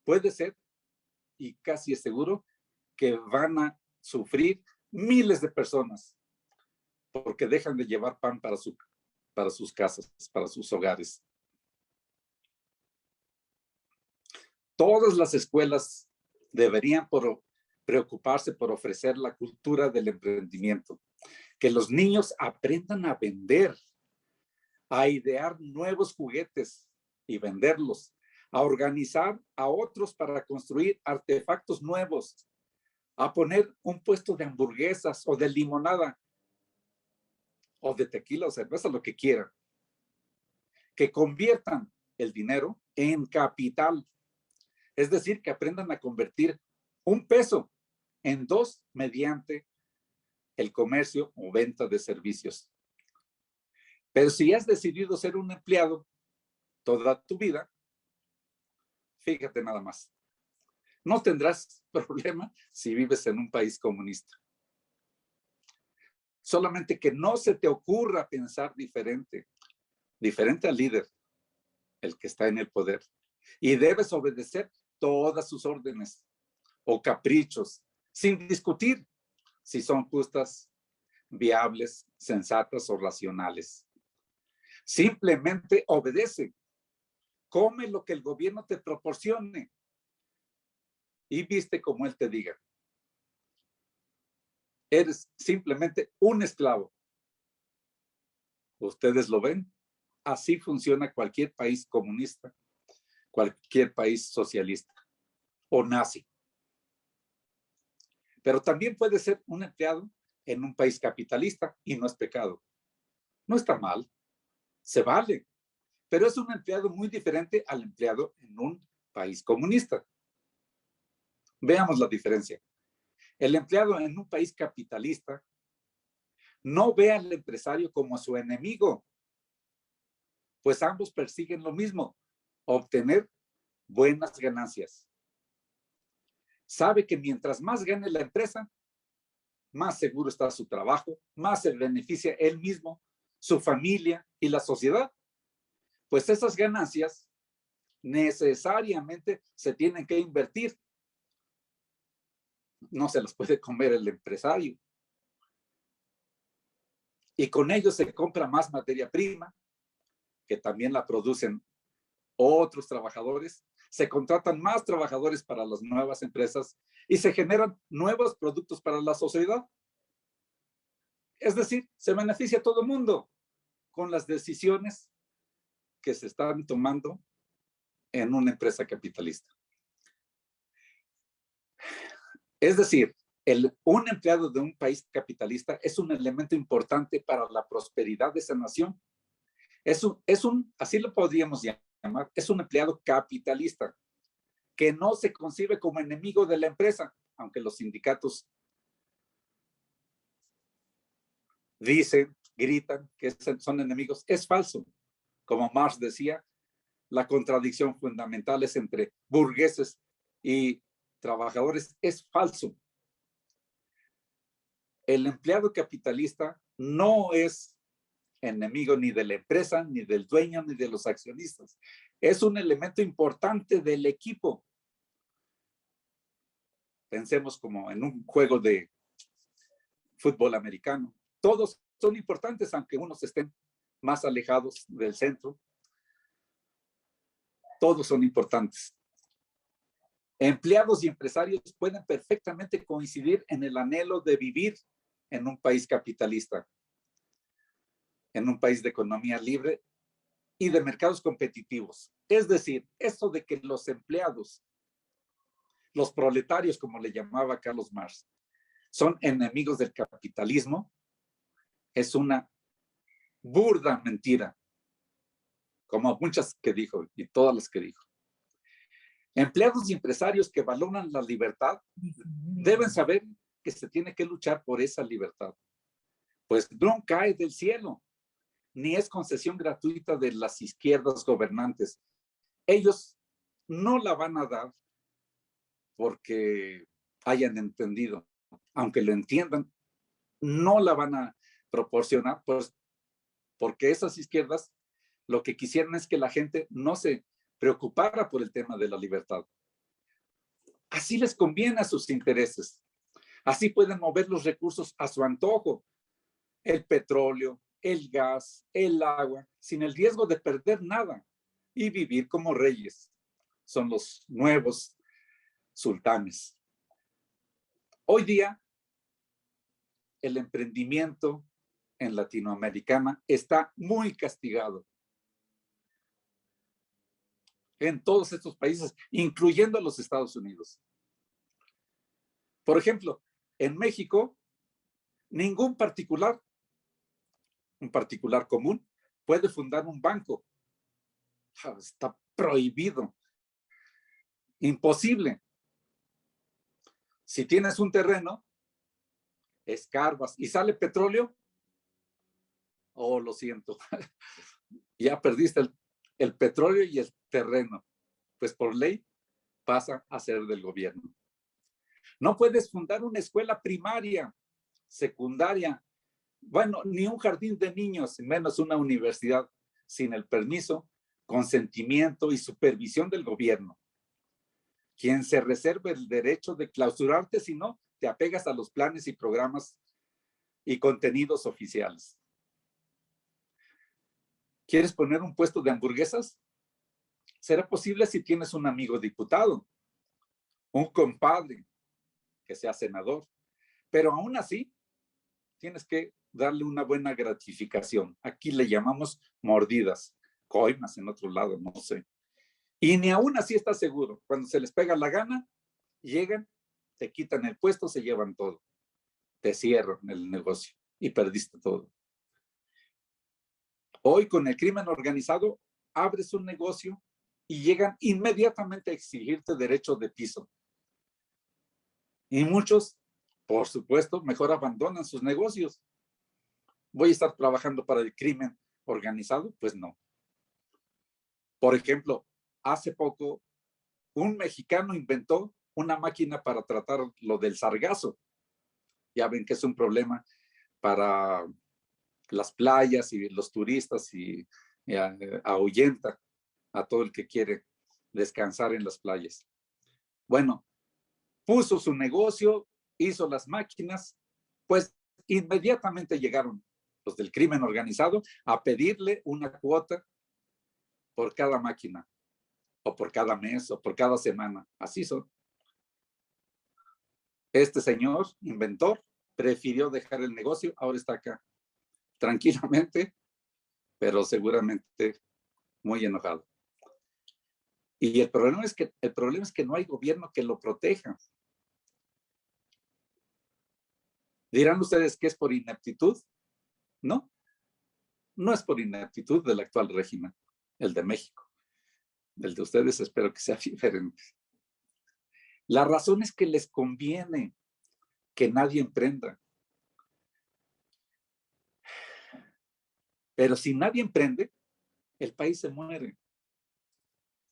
puede ser, y casi es seguro, que van a sufrir miles de personas porque dejan de llevar pan para sus casas, para sus hogares. Todas las escuelas deberían preocuparse por ofrecer la cultura del emprendimiento, que los niños aprendan a vender, a idear nuevos juguetes y venderlos, a organizar a otros para construir artefactos nuevos, a poner un puesto de hamburguesas o de limonada o de tequila o cerveza, lo que quieran. Que conviertan el dinero en capital. Es decir, que aprendan a convertir un peso en 2 mediante el comercio o venta de servicios. Pero si has decidido ser un empleado toda tu vida, Fíjate nada más. No tendrás problema si vives en un país comunista. Solamente que no se te ocurra pensar diferente al líder, el que está en el poder. Y debes obedecer todas sus órdenes o caprichos, sin discutir si son justas, viables, sensatas o racionales. Simplemente obedece. Come lo que el gobierno te proporcione y viste como él te diga. Eres simplemente un esclavo. ¿Ustedes lo ven? Así funciona cualquier país comunista, cualquier país socialista o nazi. Pero también puede ser un empleado en un país capitalista y no es pecado. No está mal, se vale, pero es un empleado muy diferente al empleado en un país comunista. Veamos la diferencia. El empleado en un país capitalista no ve al empresario como a su enemigo, pues ambos persiguen lo mismo, obtener buenas ganancias. Sabe que mientras más gane la empresa, más seguro está su trabajo, más se beneficia él mismo, su familia y la sociedad. Pues esas ganancias necesariamente se tienen que invertir. No se las puede comer el empresario. Y con ello se compra más materia prima, que también la producen otros trabajadores. Se contratan más trabajadores para las nuevas empresas y se generan nuevos productos para la sociedad. Es decir, se beneficia a todo el mundo con las decisiones que se están tomando en una empresa capitalista. Es decir, un empleado de un país capitalista es un elemento importante para la prosperidad de esa nación. Así lo podríamos llamar, es un empleado capitalista que no se concibe como enemigo de la empresa, aunque los sindicatos dicen, gritan que son enemigos. Es falso. Como Marx decía, la contradicción fundamental es entre burgueses y trabajadores. Es falso. El empleado capitalista no es enemigo ni de la empresa, ni del dueño, ni de los accionistas. Es un elemento importante del equipo. Pensemos como en un juego de fútbol americano. Todos son importantes, aunque unos estén más alejados del centro. Todos son importantes. Empleados y empresarios pueden perfectamente coincidir en el anhelo de vivir en un país capitalista, en un país de economía libre y de mercados competitivos. Es decir, eso de que los empleados, los proletarios, como le llamaba Carlos Marx, son enemigos del capitalismo, es una burda mentira, como muchas que dijo y todas las que dijo. Empleados y empresarios que valoran la libertad deben saber que se tiene que luchar por esa libertad, pues no cae del cielo, ni es concesión gratuita de las izquierdas gobernantes. Ellos no la van a dar porque hayan entendido, aunque lo entiendan, no la van a proporcionar, pues porque esas izquierdas lo que quisieran es que la gente no se preocupara por el tema de la libertad. Así les conviene a sus intereses. Así pueden mover los recursos a su antojo. El petróleo, el gas, el agua, sin el riesgo de perder nada y vivir como reyes. Son los nuevos sultanes. Hoy día, el emprendimiento en Latinoamérica está muy castigado. En todos estos países, incluyendo los Estados Unidos. Por ejemplo, en México, ningún particular, un particular común, puede fundar un banco. Está prohibido. Imposible. Si tienes un terreno, escarbas y sale petróleo, oh, lo siento, ya perdiste el petróleo y el terreno. Pues por ley pasa a ser del gobierno. No puedes fundar una escuela primaria, secundaria, bueno, ni un jardín de niños, menos una universidad, sin el permiso, consentimiento y supervisión del gobierno, quien se reserva el derecho de clausurarte si no te apegas a los planes y programas y contenidos oficiales. ¿Quieres poner un puesto de hamburguesas? Será posible si tienes un amigo diputado, un compadre que sea senador, pero aún así tienes que darle una buena gratificación. Aquí le llamamos mordidas, coimas en otro lado, no sé. Y ni aún así estás seguro. Cuando se les pega la gana, llegan, te quitan el puesto, se llevan todo. Te cierran el negocio y perdiste todo. Hoy con el crimen organizado, abres un negocio y llegan inmediatamente a exigirte derecho de piso. Y muchos, por supuesto, mejor abandonan sus negocios. ¿Voy a estar trabajando para el crimen organizado? Pues no. Por ejemplo, hace poco, un mexicano inventó una máquina para tratar lo del sargazo. Ya ven que es un problema para las playas y los turistas y ahuyenta a todo el que quiere descansar en las playas. Bueno, puso su negocio, hizo las máquinas, pues inmediatamente llegaron los del crimen organizado a pedirle una cuota por cada máquina, o por cada mes, o por cada semana. Así son. Este señor, inventor, prefirió dejar el negocio, ahora está acá, tranquilamente, pero seguramente muy enojado. Y el problema es que no hay gobierno que lo proteja. Dirán ustedes que es por ineptitud. No, no es por ineptitud del actual régimen, el de México. El de ustedes espero que sea diferente. La razón es que les conviene que nadie emprenda. Pero si nadie emprende, el país se muere.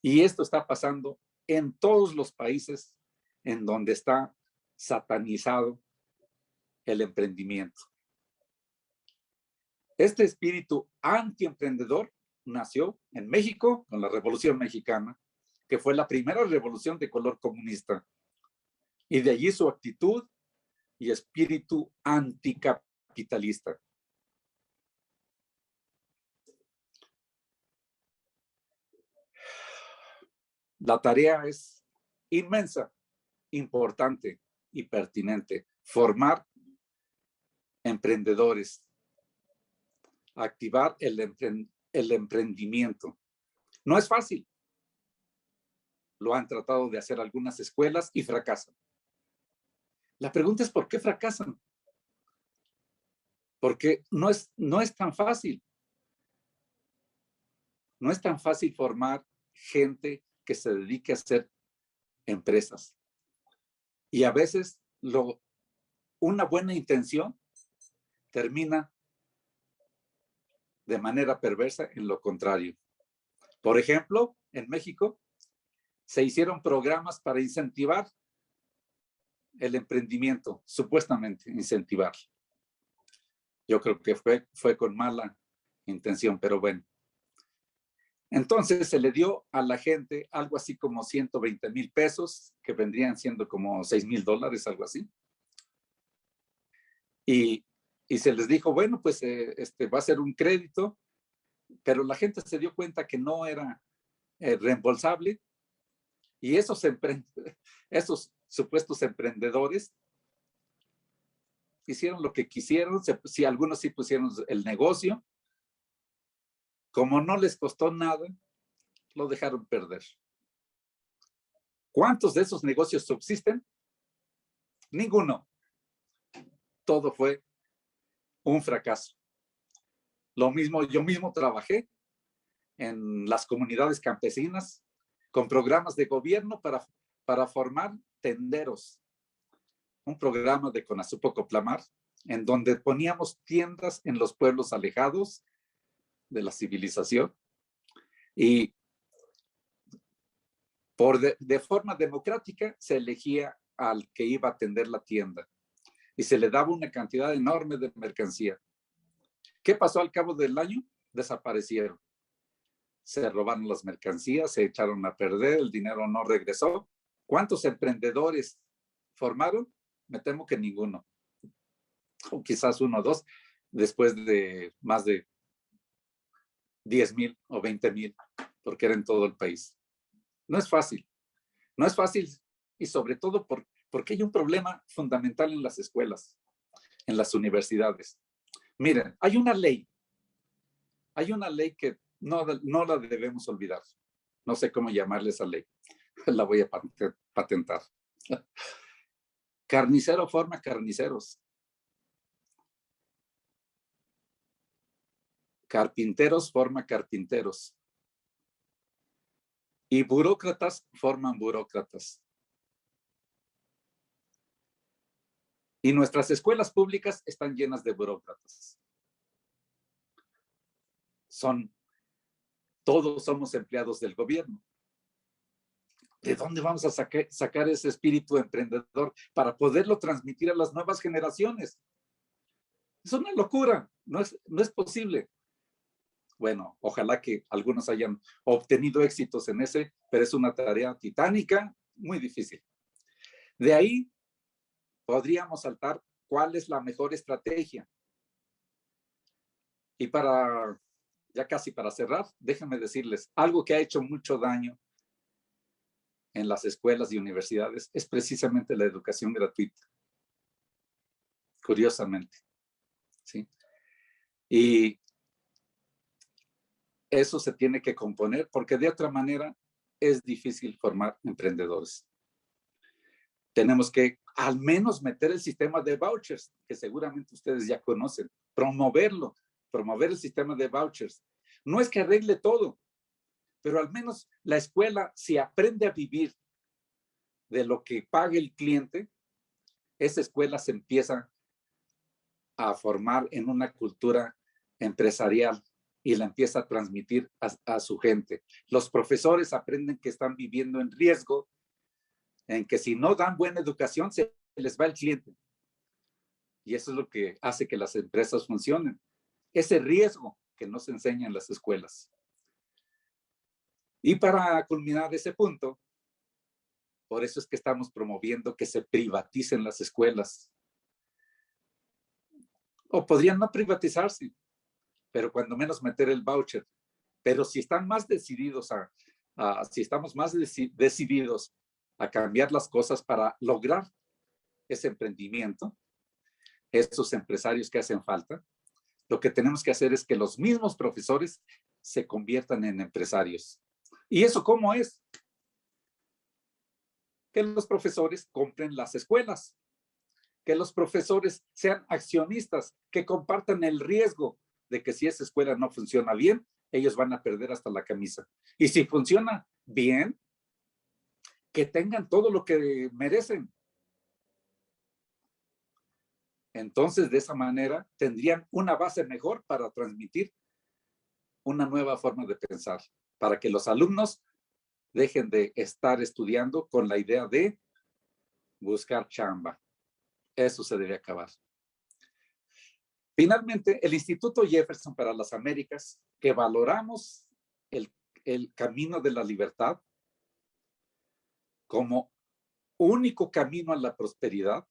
Y esto está pasando en todos los países en donde está satanizado el emprendimiento. Este espíritu antiemprendedor nació en México con la Revolución Mexicana, que fue la primera revolución de color comunista. Y de allí su actitud y espíritu anticapitalista. La tarea es inmensa, importante y pertinente. Formar emprendedores, activar el emprendimiento. No es fácil. Lo han tratado de hacer algunas escuelas y fracasan. La pregunta es ¿por qué fracasan? Porque no es tan fácil. No es tan fácil formar gente que se dedique a hacer empresas. Y a veces una buena intención termina de manera perversa en lo contrario. Por ejemplo, en México se hicieron programas para incentivar el emprendimiento, supuestamente incentivar. Yo creo que fue con mala intención, pero bueno. Entonces se le dio a la gente algo así como 120,000 pesos, que vendrían siendo como $6,000, algo así. Y se les dijo, bueno, pues va a ser un crédito, pero la gente se dio cuenta que no era reembolsable. Y esos supuestos emprendedores hicieron lo que quisieron, si algunos sí pusieron el negocio, como no les costó nada, lo dejaron perder. ¿Cuántos de esos negocios subsisten? Ninguno. Todo fue un fracaso. Lo mismo, yo mismo trabajé en las comunidades campesinas con programas de gobierno para formar tenderos. Un programa de Conasupo Coplamar, en donde poníamos tiendas en los pueblos alejados de la civilización. Y de forma democrática se elegía al que iba a atender la tienda y se le daba una cantidad enorme de mercancía. ¿Qué pasó al cabo del año? Desaparecieron. Se robaron las mercancías, se echaron a perder, el dinero no regresó. ¿Cuántos emprendedores formaron? Me temo que ninguno. O quizás uno o dos, después de más de 10,000 o 20,000, porque era en todo el país. No es fácil. No es fácil y sobre todo porque hay un problema fundamental en las escuelas, en las universidades. Miren, hay una ley que no la debemos olvidar. No sé cómo llamarle esa ley. La voy a patentar. Carnicero forma carniceros. Carpinteros forma carpinteros. Y burócratas forman burócratas. Y nuestras escuelas públicas están llenas de burócratas. Todos somos empleados del gobierno. ¿De dónde vamos a sacar ese espíritu emprendedor para poderlo transmitir a las nuevas generaciones? Es una locura, no es posible. Bueno, ojalá que algunos hayan obtenido éxitos en ese, pero es una tarea titánica, muy difícil. De ahí podríamos saltar cuál es la mejor estrategia. Y ya casi para cerrar, déjenme decirles, algo que ha hecho mucho daño en las escuelas y universidades es precisamente la educación gratuita. Curiosamente, ¿sí? Y eso se tiene que componer porque de otra manera es difícil formar emprendedores. Tenemos que al menos meter el sistema de vouchers, que seguramente ustedes ya conocen, promover el sistema de vouchers. No es que arregle todo, pero al menos la escuela, si aprende a vivir de lo que pague el cliente, esa escuela se empieza a formar en una cultura empresarial y la empieza a transmitir a su gente. Los profesores aprenden que están viviendo en riesgo, en que si no dan buena educación, se les va el cliente. Y eso es lo que hace que las empresas funcionen. Ese riesgo que no se enseña en las escuelas. Y para culminar ese punto, por eso es que estamos promoviendo que se privaticen las escuelas. O podrían no privatizarse, pero cuando menos meter el voucher. Pero si están más decididos si estamos más decididos a cambiar las cosas para lograr ese emprendimiento, esos empresarios que hacen falta, lo que tenemos que hacer es que los mismos profesores se conviertan en empresarios. ¿Y eso cómo es? Que los profesores compren las escuelas, que los profesores sean accionistas, que compartan el riesgo de que si esa escuela no funciona bien, ellos van a perder hasta la camisa. Y si funciona bien, que tengan todo lo que merecen. Entonces, de esa manera, tendrían una base mejor para transmitir una nueva forma de pensar, para que los alumnos dejen de estar estudiando con la idea de buscar chamba. Eso se debe acabar. Finalmente, el Instituto Jefferson para las Américas, que valoramos el camino de la libertad como único camino a la prosperidad,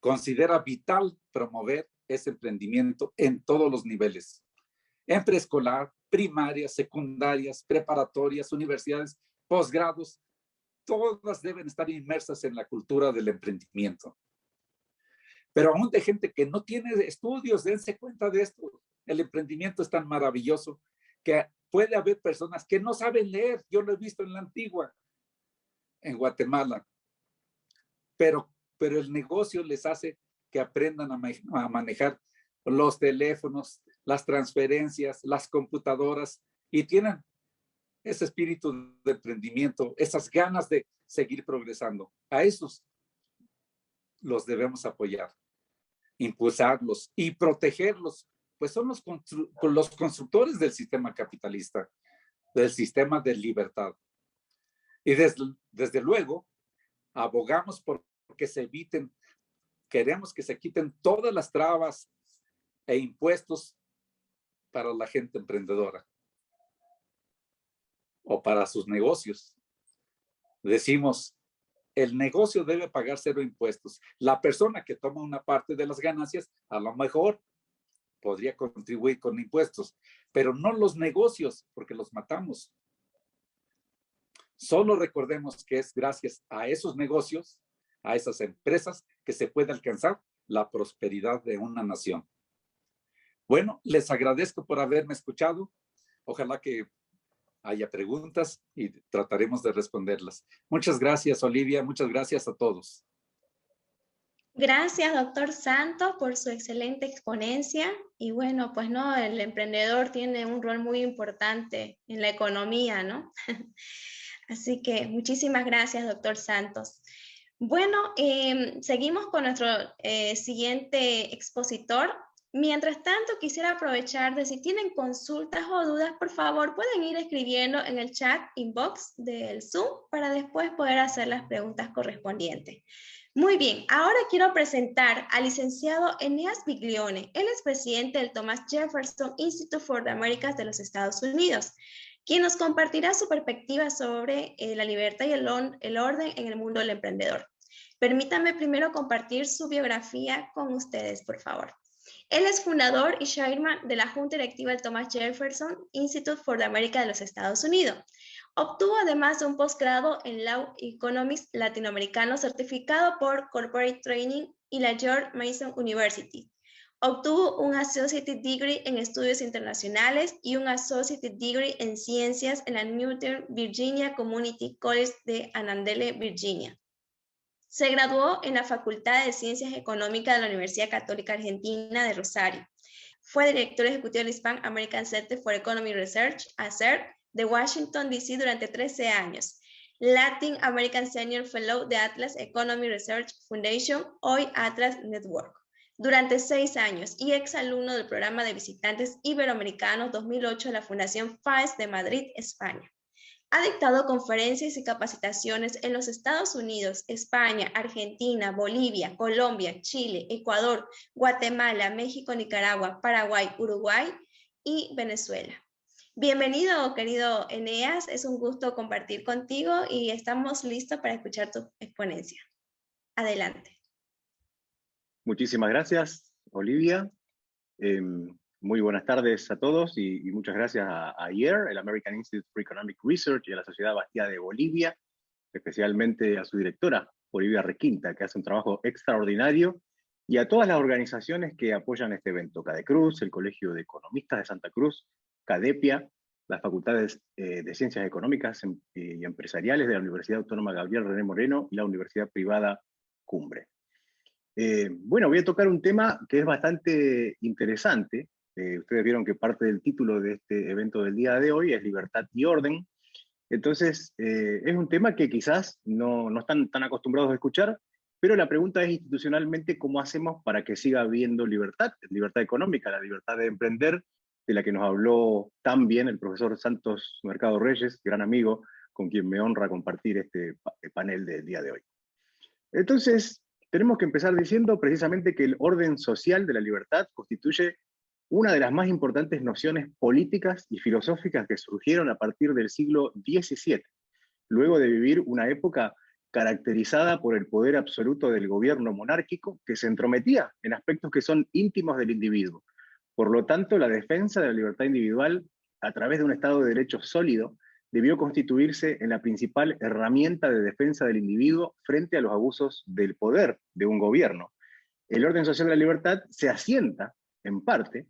considera vital promover ese emprendimiento en todos los niveles, en preescolar, primarias, secundarias, preparatorias, universidades, posgrados, todas deben estar inmersas en la cultura del emprendimiento. Pero aún de gente que no tiene estudios, dense cuenta de esto. El emprendimiento es tan maravilloso que puede haber personas que no saben leer. Yo lo he visto en la Antigua, en Guatemala. Pero el negocio les hace que aprendan a manejar los teléfonos, las transferencias, las computadoras y tienen ese espíritu de emprendimiento, esas ganas de seguir progresando. A esos los debemos apoyar, impulsarlos y protegerlos, pues son los constructores del sistema capitalista, del sistema de libertad. Y desde luego, abogamos por que se eviten, queremos que se quiten todas las trabas e impuestos para la gente emprendedora o para sus negocios. Decimos, el negocio debe pagar 0 impuestos. La persona que toma una parte de las ganancias, a lo mejor podría contribuir con impuestos, pero no los negocios, porque los matamos. Solo recordemos que es gracias a esos negocios, a esas empresas, que se puede alcanzar la prosperidad de una nación. Bueno, les agradezco por haberme escuchado. Ojalá que haya preguntas y trataremos de responderlas. Muchas gracias, Olivia. Muchas gracias a todos. Gracias, doctor Santos, por su excelente exponencia. Y bueno, pues no, el emprendedor tiene un rol muy importante en la economía, ¿no? Así que muchísimas gracias, doctor Santos. Bueno, seguimos con nuestro siguiente expositor. Mientras tanto, quisiera aprovechar de si tienen consultas o dudas, por favor, pueden ir escribiendo en el chat inbox del Zoom para después poder hacer las preguntas correspondientes. Muy bien, ahora quiero presentar al licenciado Eneas Biglione. Él es presidente del Thomas Jefferson Institute for the Americas de los Estados Unidos, quien nos compartirá su perspectiva sobre la libertad y el orden en el mundo del emprendedor. Permítanme primero compartir su biografía con ustedes, por favor. Él es fundador y chairman de la Junta Directiva del Thomas Jefferson Institute for the Americas de los Estados Unidos. Obtuvo además un posgrado en Law Economics latinoamericano certificado por Corporate Training y la George Mason University. Obtuvo un Associate Degree en Estudios Internacionales y un Associate Degree en Ciencias en la Northern Virginia Community College de Annandale, Virginia. Se graduó en la Facultad de Ciencias Económicas de la Universidad Católica Argentina de Rosario. Fue director ejecutivo del Hispanic American Center for Economic Research, ACER, de Washington, D.C. durante 13 años. Latin American Senior Fellow de Atlas Economic Research Foundation, hoy Atlas Network, durante 6 años y exalumno del programa de visitantes iberoamericanos 2008 de la Fundación FAES de Madrid, España. Ha dictado conferencias y capacitaciones en los Estados Unidos, España, Argentina, Bolivia, Colombia, Chile, Ecuador, Guatemala, México, Nicaragua, Paraguay, Uruguay y Venezuela. Bienvenido, querido Eneas. Es un gusto compartir contigo y estamos listos para escuchar tu exponencia. Adelante. Muchísimas gracias, Olivia. Muy buenas tardes a todos y muchas gracias a AIER, el American Institute for Economic Research, y a la Sociedad Bastiá de Bolivia, especialmente a su directora, Olivia Requinta, que hace un trabajo extraordinario, y a todas las organizaciones que apoyan este evento: CADECRUZ, el Colegio de Economistas de Santa Cruz, CADEPIA, las Facultades de Ciencias Económicas y Empresariales de la Universidad Autónoma Gabriel René Moreno y la Universidad Privada Cumbre. Bueno, voy a tocar un tema que es bastante interesante. Ustedes vieron que parte del título de este evento del día de hoy es Libertad y Orden. Entonces, es un tema que quizás no están tan acostumbrados a escuchar, pero la pregunta es institucionalmente cómo hacemos para que siga habiendo libertad económica, la libertad de emprender, de la que nos habló tan bien el profesor Santos Mercado Reyes, gran amigo, con quien me honra compartir este panel del día de hoy. Entonces, tenemos que empezar diciendo precisamente que el orden social de la libertad constituye una de las más importantes nociones políticas y filosóficas que surgieron a partir del siglo XVII, luego de vivir una época caracterizada por el poder absoluto del gobierno monárquico que se entrometía en aspectos que son íntimos del individuo. Por lo tanto, la defensa de la libertad individual a través de un Estado de Derecho sólido debió constituirse en la principal herramienta de defensa del individuo frente a los abusos del poder de un gobierno. El orden social de la libertad se asienta, en parte,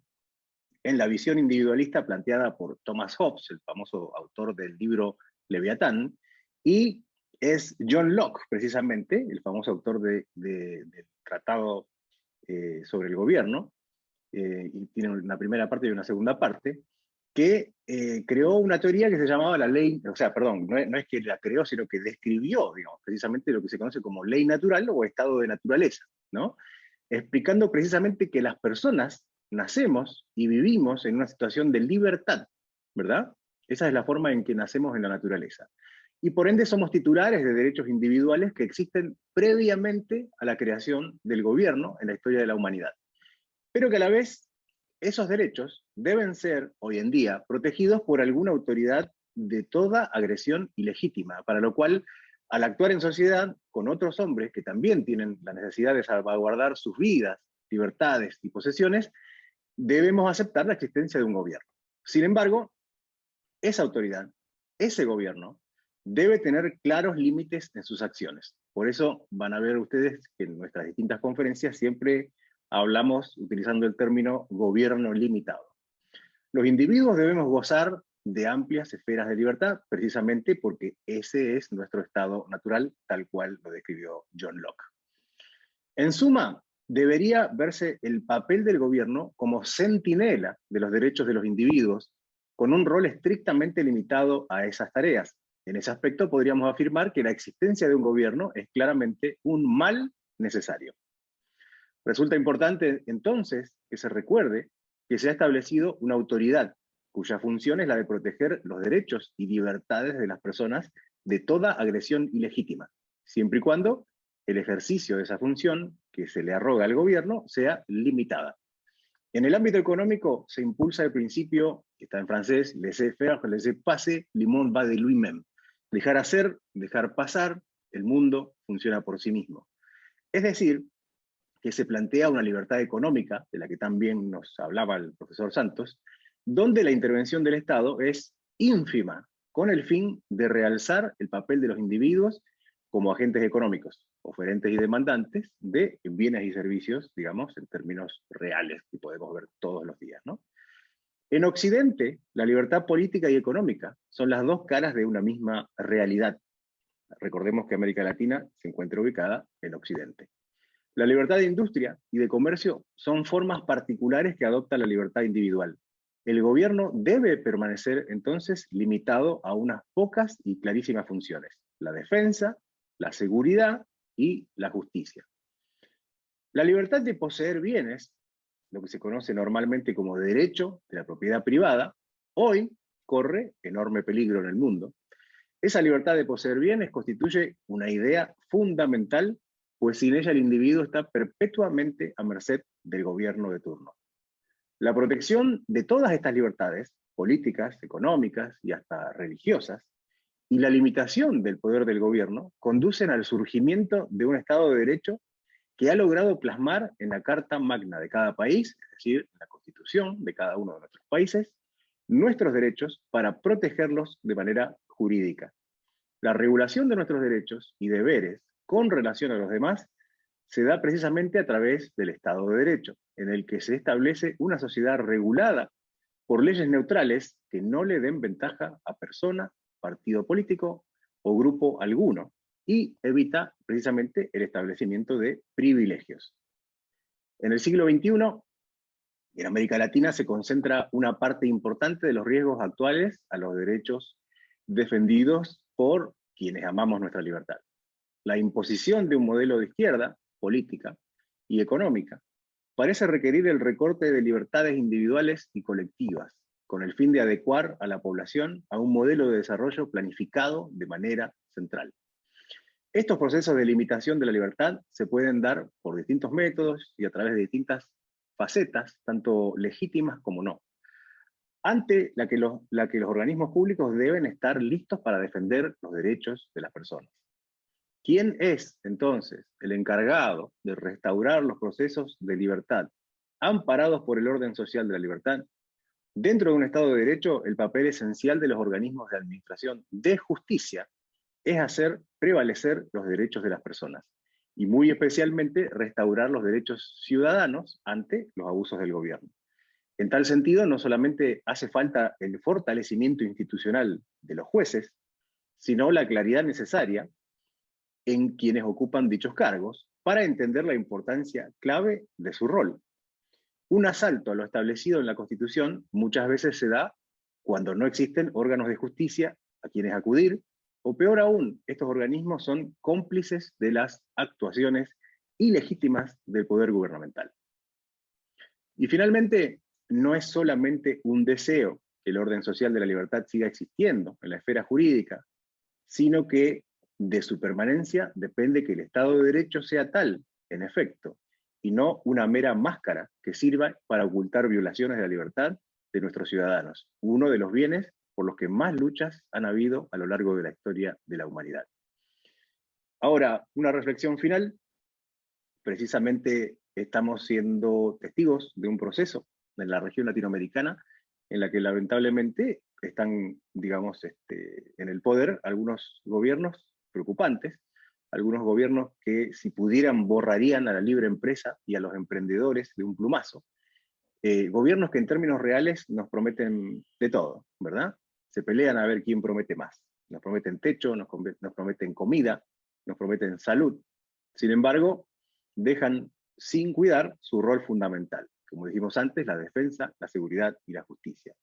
en la visión individualista planteada por Thomas Hobbes, el famoso autor del libro Leviatán, y es John Locke, precisamente, el famoso autor del Tratado sobre el Gobierno, y tiene una primera parte y una segunda parte, que creó una teoría que se llamaba la ley, o sea, perdón, no es que la creó, sino que describió, digamos, precisamente lo que se conoce como ley natural o estado de naturaleza, ¿no? Explicando precisamente que las personas nacemos y vivimos en una situación de libertad, ¿verdad? Esa es la forma en que nacemos en la naturaleza. y por ende somos titulares de derechos individuales que existen previamente a la creación del gobierno en la historia de la humanidad. Pero que a la vez esos derechos deben ser, hoy en día, protegidos por alguna autoridad de toda agresión ilegítima, para lo cual, al actuar en sociedad con otros hombres que también tienen la necesidad de salvaguardar sus vidas, libertades y posesiones, debemos aceptar la existencia de un gobierno. Sin embargo, esa autoridad, ese gobierno, debe tener claros límites en sus acciones. Por eso van a ver ustedes que en nuestras distintas conferencias siempre hablamos utilizando el término gobierno limitado. Los individuos debemos gozar de amplias esferas de libertad, precisamente porque ese es nuestro estado natural, tal cual lo describió John Locke. En suma, debería verse el papel del gobierno como centinela de los derechos de los individuos, con un rol estrictamente limitado a esas tareas. En ese aspecto podríamos afirmar que la existencia de un gobierno es claramente un mal necesario. Resulta importante entonces que se recuerde que se ha establecido una autoridad cuya función es la de proteger los derechos y libertades de las personas de toda agresión ilegítima, siempre y cuando el ejercicio de esa función que se le arroga al gobierno sea limitada. En el ámbito económico se impulsa el principio, que está en francés, laissez-faire, laissez-passer, le monde va de lui-même. Dejar hacer, dejar pasar, el mundo funciona por sí mismo. Es decir, que se plantea una libertad económica, de la que también nos hablaba el profesor Santos, donde la intervención del Estado es ínfima, con el fin de realzar el papel de los individuos como agentes económicos, oferentes y demandantes de bienes y servicios, digamos, en términos reales, que podemos ver todos los días, ¿no? En Occidente, la libertad política y económica son las dos caras de una misma realidad. Recordemos que América Latina se encuentra ubicada en Occidente. La libertad de industria y de comercio son formas particulares que adopta la libertad individual. El gobierno debe permanecer entonces limitado a unas pocas y clarísimas funciones: la defensa, la seguridad y la justicia. La libertad de poseer bienes, lo que se conoce normalmente como derecho de la propiedad privada, hoy corre enorme peligro en el mundo. Esa libertad de poseer bienes constituye una idea fundamental, pues sin ella el individuo está perpetuamente a merced del gobierno de turno. La protección de todas estas libertades, políticas, económicas y hasta religiosas, y la limitación del poder del gobierno conducen al surgimiento de un Estado de Derecho que ha logrado plasmar en la Carta Magna de cada país, es decir, en la Constitución de cada uno de nuestros países, nuestros derechos para protegerlos de manera jurídica. La regulación de nuestros derechos y deberes con relación a los demás se da precisamente a través del Estado de Derecho, en el que se establece una sociedad regulada por leyes neutrales que no le den ventaja a persona, partido político o grupo alguno, y evita precisamente el establecimiento de privilegios. En el siglo XXI, en América Latina se concentra una parte importante de los riesgos actuales a los derechos defendidos por quienes amamos nuestra libertad. La imposición de un modelo de izquierda, política y económica, parece requerir el recorte de libertades individuales y colectivas, con el fin de adecuar a la población a un modelo de desarrollo planificado de manera central. Estos procesos de limitación de la libertad se pueden dar por distintos métodos y a través de distintas facetas, tanto legítimas como no, ante la que los organismos públicos deben estar listos para defender los derechos de las personas. ¿Quién es, entonces, el encargado de restaurar los procesos de libertad amparados por el orden social de la libertad? Dentro de un Estado de Derecho, el papel esencial de los organismos de administración de justicia es hacer prevalecer los derechos de las personas, y muy especialmente restaurar los derechos ciudadanos ante los abusos del gobierno. En tal sentido, no solamente hace falta el fortalecimiento institucional de los jueces, sino la claridad necesaria en quienes ocupan dichos cargos para entender la importancia clave de su rol. Un asalto a lo establecido en la Constitución muchas veces se da cuando no existen órganos de justicia a quienes acudir, o peor aún, estos organismos son cómplices de las actuaciones ilegítimas del poder gubernamental. Y finalmente, no es solamente un deseo que el orden social de la libertad siga existiendo en la esfera jurídica, sino que de su permanencia depende que el Estado de Derecho sea tal, en efecto, y no una mera máscara que sirva para ocultar violaciones de la libertad de nuestros ciudadanos, uno de los bienes por los que más luchas han habido a lo largo de la historia de la humanidad. Ahora, una reflexión final. Precisamente estamos siendo testigos de un proceso en la región latinoamericana en la que lamentablemente están, digamos, en el poder algunos gobiernos preocupantes, algunos gobiernos que si pudieran borrarían a la libre empresa y a los emprendedores de un plumazo. Gobiernos que en términos reales nos prometen de todo, ¿verdad? Se pelean a ver quién promete más. Nos prometen techo, nos prometen comida, nos prometen salud. Sin embargo, dejan sin cuidar su rol fundamental. Como dijimos antes, la defensa, la seguridad y la justicia.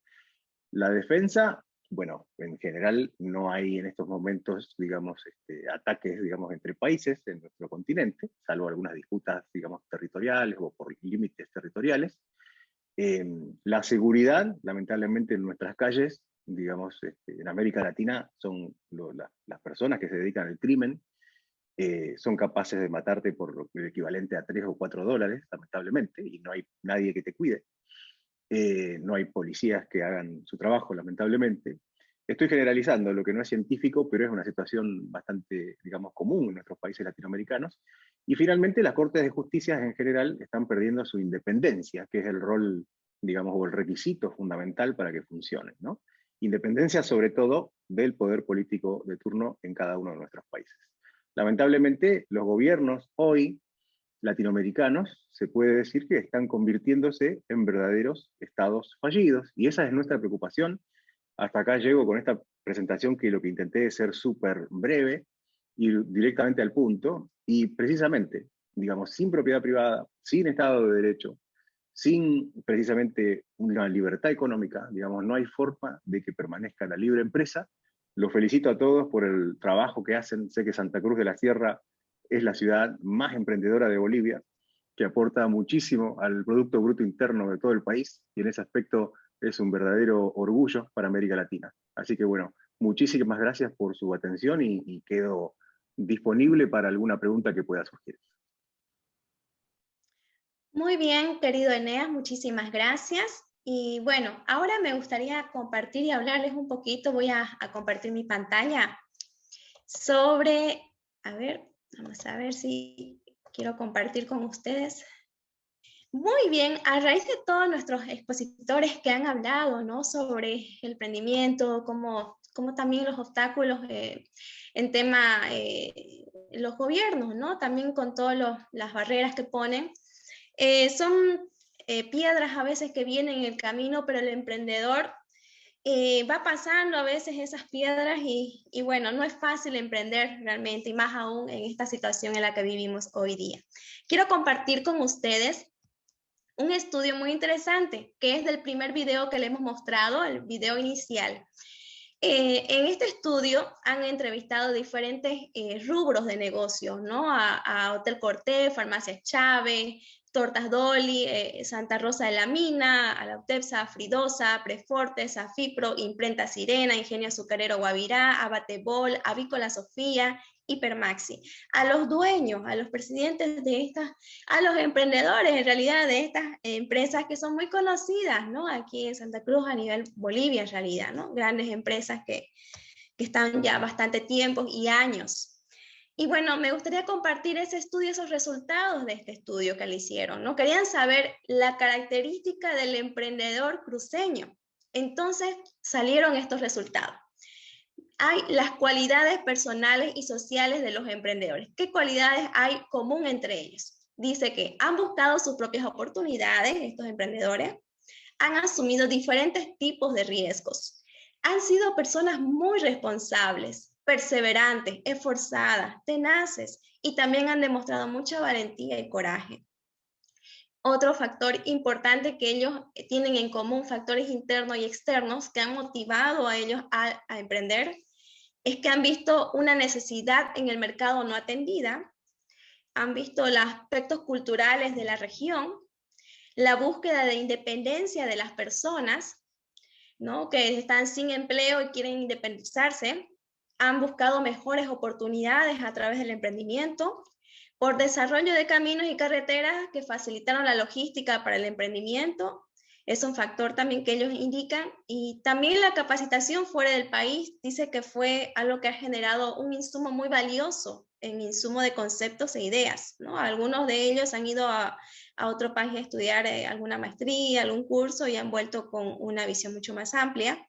La defensa, bueno, en general no hay en estos momentos, digamos, ataques, digamos, entre países en nuestro continente, salvo algunas disputas, digamos, territoriales o por límites territoriales. La seguridad, lamentablemente, en nuestras calles, digamos, en América Latina, son las personas que se dedican al crimen, son capaces de matarte por el equivalente a 3 o 4 dólares, lamentablemente, y no hay nadie que te cuide. No hay policías que hagan su trabajo, lamentablemente. Estoy generalizando lo que no es científico, pero es una situación bastante, digamos, común en nuestros países latinoamericanos. Y finalmente, las Cortes de Justicia en general están perdiendo su independencia, que es el rol, digamos, o el requisito fundamental para que funcionen, ¿no? Independencia, sobre todo, del poder político de turno en cada uno de nuestros países. Lamentablemente, los gobiernos hoy latinoamericanos se puede decir que están convirtiéndose en verdaderos estados fallidos, y esa es nuestra preocupación. Hasta acá llego con esta presentación que lo que intenté es ser súper breve y directamente al punto, y precisamente, digamos, sin propiedad privada, sin Estado de Derecho, sin precisamente una libertad económica, digamos, no hay forma de que permanezca la libre empresa. Los felicito a todos por el trabajo que hacen. Sé que Santa Cruz de la Sierra es la ciudad más emprendedora de Bolivia, que aporta muchísimo al Producto Bruto Interno de todo el país, y en ese aspecto es un verdadero orgullo para América Latina. Así que bueno, muchísimas gracias por su atención y quedo disponible para alguna pregunta que pueda surgir. Muy bien, querido Eneas, muchísimas gracias. Y bueno, ahora me gustaría compartir y hablarles un poquito, voy a compartir mi pantalla sobre, a ver, vamos a ver si quiero compartir con ustedes. Muy bien, a raíz de todos nuestros expositores que han hablado, ¿no?, sobre el emprendimiento, como también los obstáculos en tema los gobiernos, ¿no?, también con todas las barreras que ponen, son piedras a veces que vienen en el camino, pero el emprendedor va pasando a veces esas piedras y bueno, no es fácil emprender realmente, y más aún en esta situación en la que vivimos hoy día. Quiero compartir con ustedes un estudio muy interesante, que es del primer video que le hemos mostrado, el video inicial. En este estudio han entrevistado diferentes rubros de negocios, ¿no? A Hotel Cortés, Farmacias Chávez, Tortas Dolly, Santa Rosa de la Mina, a la Utepsa, Fridosa, Preforte, Safipro, Imprenta Sirena, Ingenio Azucarero Guavirá, Abatebol, Avícola Sofía, Hipermaxi. A los dueños, a los presidentes de estas, a los emprendedores en realidad de estas empresas que son muy conocidas, ¿no?, aquí en Santa Cruz, a nivel Bolivia en realidad, ¿no?, grandes empresas que están ya bastante tiempo y años. Y bueno, me gustaría compartir ese estudio, esos resultados de este estudio que le hicieron, ¿no? Querían saber la característica del emprendedor cruceño. Entonces salieron estos resultados. Hay las cualidades personales y sociales de los emprendedores. ¿Qué cualidades hay común entre ellos? Dice que han buscado sus propias oportunidades, estos emprendedores, han asumido diferentes tipos de riesgos, han sido personas muy responsables, perseverantes, esforzadas, tenaces, y también han demostrado mucha valentía y coraje. Otro factor importante que ellos tienen en común, factores internos y externos que han motivado a ellos a emprender, es que han visto una necesidad en el mercado no atendida, han visto los aspectos culturales de la región, la búsqueda de independencia de las personas, ¿no?, que están sin empleo y quieren independizarse, han buscado mejores oportunidades a través del emprendimiento, por desarrollo de caminos y carreteras que facilitaron la logística para el emprendimiento. Es un factor también que ellos indican. Y también la capacitación fuera del país dice que fue algo que ha generado un insumo muy valioso en insumo de conceptos e ideas, ¿no? Algunos de ellos han ido a otro país a estudiar alguna maestría, algún curso, y han vuelto con una visión mucho más amplia.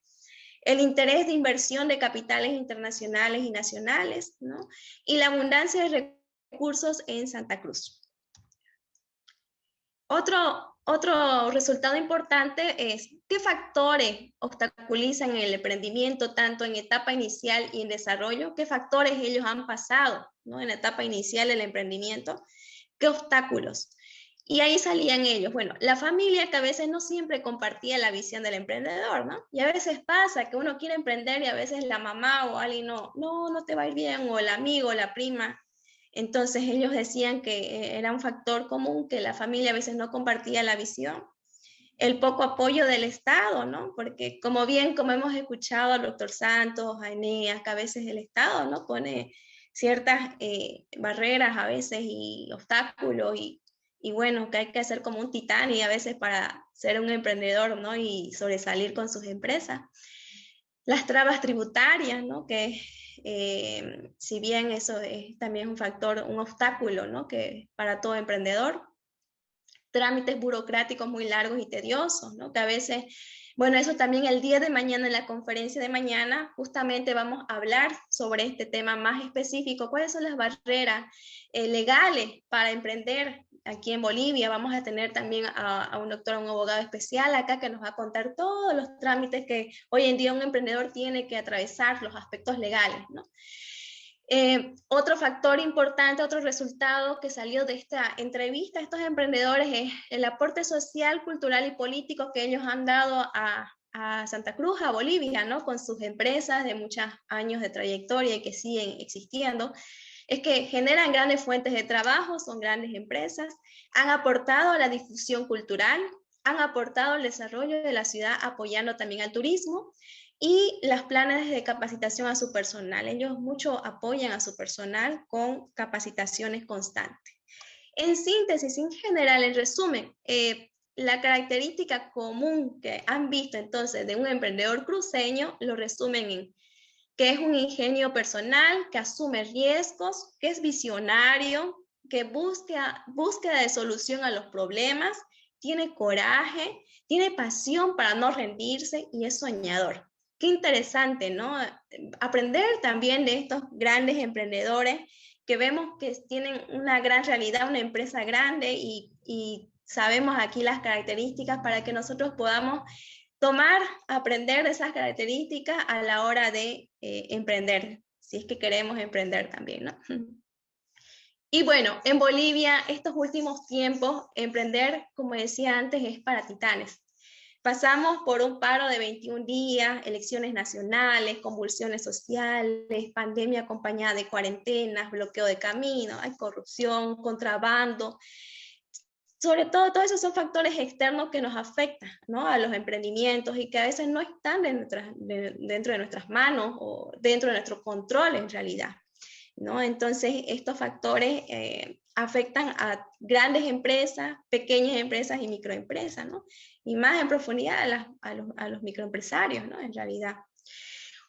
El interés de inversión de capitales internacionales y nacionales, ¿no? Y la abundancia de recursos en Santa Cruz. Otro resultado importante es qué factores obstaculizan el emprendimiento, tanto en etapa inicial y en desarrollo, qué factores ellos han pasado, ¿no? En la etapa inicial del emprendimiento, qué obstáculos. Y ahí salían ellos. Bueno, la familia, que a veces no siempre compartía la visión del emprendedor, ¿no? Y a veces pasa que uno quiere emprender y a veces la mamá o alguien no te va a ir bien, o el amigo o la prima. Entonces ellos decían que era un factor común, que la familia a veces no compartía la visión. El poco apoyo del Estado, ¿no? Porque como hemos escuchado al doctor Santos, a Eneas, que a veces el Estado, ¿no? Pone ciertas barreras a veces y obstáculos, y bueno, que hay que hacer como un titán y a veces para ser un emprendedor, ¿no? Y sobresalir con sus empresas. Las trabas tributarias, ¿no? Que si bien eso es también un factor, un obstáculo, ¿no? Que para todo emprendedor. Trámites burocráticos muy largos y tediosos, ¿no? Que a veces, bueno, eso también el día de mañana, en la conferencia de mañana, justamente vamos a hablar sobre este tema más específico. ¿Cuáles son las barreras legales para emprender aquí en Bolivia? Vamos a tener también a un doctor, a un abogado especial acá, que nos va a contar todos los trámites que hoy en día un emprendedor tiene que atravesar, los aspectos legales, ¿no? Otro factor importante, otro resultado que salió de esta entrevista a estos emprendedores es el aporte social, cultural y político que ellos han dado a Santa Cruz, a Bolivia, ¿no? Con sus empresas de muchos años de trayectoria y que siguen existiendo. Es que generan grandes fuentes de trabajo, son grandes empresas, han aportado a la difusión cultural, han aportado al desarrollo de la ciudad apoyando también al turismo, y los planes de capacitación a su personal. Ellos mucho apoyan a su personal con capacitaciones constantes. En síntesis, en general, en resumen, la característica común que han visto entonces de un emprendedor cruceño lo resumen en que es un ingenio personal, que asume riesgos, que es visionario, que busca búsqueda de solución a los problemas, tiene coraje, tiene pasión para no rendirse y es soñador. Qué interesante, ¿no? Aprender también de estos grandes emprendedores que vemos que tienen una gran realidad, una empresa grande, y sabemos aquí las características para que nosotros podamos aprender de esas características a la hora de emprender, si es que queremos emprender también, ¿no? Y bueno, en Bolivia, estos últimos tiempos, emprender, como decía antes, es para titanes. Pasamos por un paro de 21 días, elecciones nacionales, convulsiones sociales, pandemia acompañada de cuarentenas, bloqueo de caminos, hay corrupción, contrabando. Sobre todo, todos esos son factores externos que nos afectan, ¿no? A los emprendimientos, y que a veces no están dentro de nuestras manos o dentro de nuestro control en realidad, ¿no? Entonces, estos factores afectan a grandes empresas, pequeñas empresas y microempresas, ¿no? Y más en profundidad a los microempresarios, ¿no? En realidad.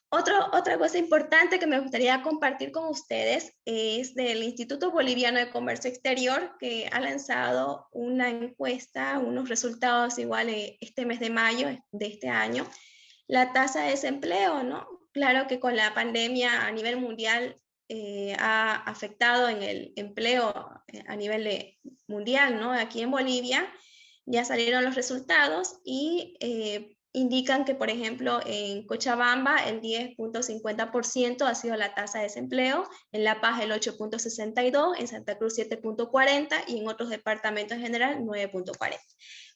Otra cosa importante que me gustaría compartir con ustedes es del Instituto Boliviano de Comercio Exterior, que ha lanzado una encuesta, unos resultados igual este mes de mayo de este año. La tasa de desempleo, ¿no? Claro que con la pandemia a nivel mundial ha afectado en el empleo a nivel mundial, ¿no? Aquí en Bolivia ya salieron los resultados y indican que, por ejemplo, en Cochabamba el 10.50% ha sido la tasa de desempleo, en La Paz el 8.62%, en Santa Cruz 7.40% y en otros departamentos en general 9.40%.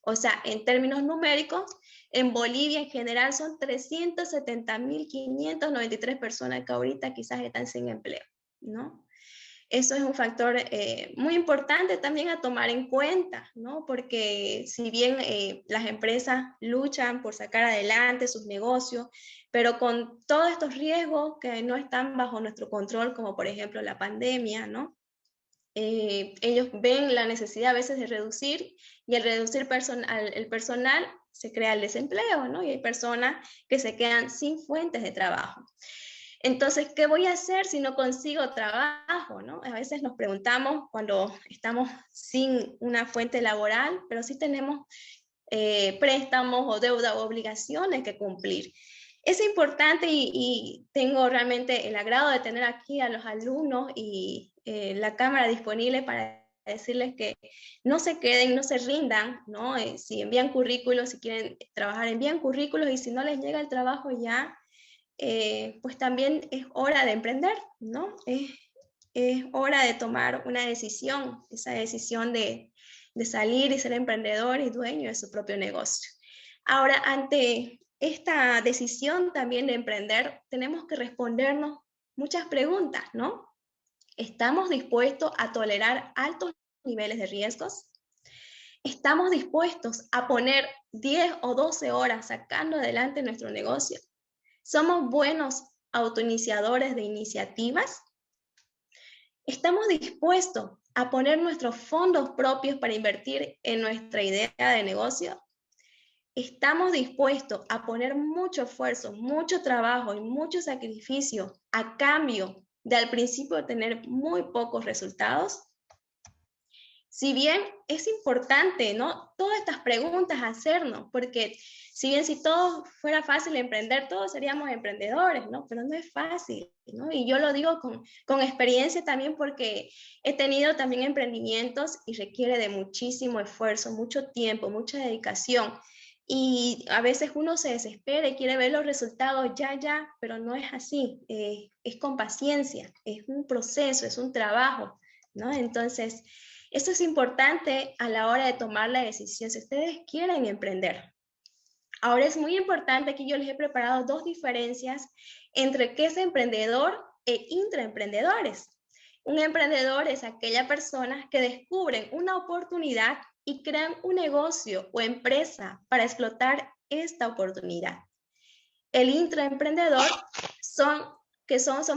O sea, en términos numéricos, en Bolivia en general son 370.593 personas que ahorita quizás están sin empleo, ¿no? Eso es un factor muy importante también a tomar en cuenta, ¿no? Porque si bien las empresas luchan por sacar adelante sus negocios, pero con todos estos riesgos que no están bajo nuestro control, como por ejemplo la pandemia, ¿no? Ellos ven la necesidad a veces de reducir, y al reducir el personal se crea el desempleo, ¿no? Y hay personas que se quedan sin fuentes de trabajo. Entonces, ¿qué voy a hacer si no consigo trabajo, no? A veces nos preguntamos cuando estamos sin una fuente laboral, pero sí tenemos préstamos o deuda o obligaciones que cumplir. Es importante y tengo realmente el agrado de tener aquí a los alumnos y la cámara disponible para decirles que no se queden, no se rindan, ¿no? Si envían currículos, si quieren trabajar, envían currículos, y si no les llega el trabajo ya, pues también es hora de emprender, ¿no? Es hora de tomar una decisión, esa decisión de salir y ser emprendedor y dueño de su propio negocio. Ahora, ante esta decisión también de emprender, tenemos que respondernos muchas preguntas, ¿no? ¿Estamos dispuestos a tolerar altos niveles de riesgos? ¿Estamos dispuestos a poner 10 o 12 horas sacando adelante nuestro negocio? ¿Somos buenos autoiniciadores de iniciativas? ¿Estamos dispuestos a poner nuestros fondos propios para invertir en nuestra idea de negocio? ¿Estamos dispuestos a poner mucho esfuerzo, mucho trabajo y mucho sacrificio a cambio de al principio tener muy pocos resultados? Si bien es importante, ¿no?, todas estas preguntas hacernos, porque si bien si todo fuera fácil emprender, todos seríamos emprendedores, ¿no? Pero no es fácil, ¿no? Y yo lo digo con experiencia también, porque he tenido también emprendimientos y requiere de muchísimo esfuerzo, mucho tiempo, mucha dedicación. Y a veces uno se desespera y quiere ver los resultados ya, pero no es así. Es con paciencia, es un proceso, es un trabajo, ¿no? Entonces, esto es importante a la hora de tomar la decisión si ustedes quieren emprender. Ahora es muy importante que yo les he preparado dos diferencias entre qué es emprendedor e intraemprendedores. Un emprendedor es aquella persona que descubren una oportunidad y crean un negocio o empresa para explotar esta oportunidad. El intraemprendedor son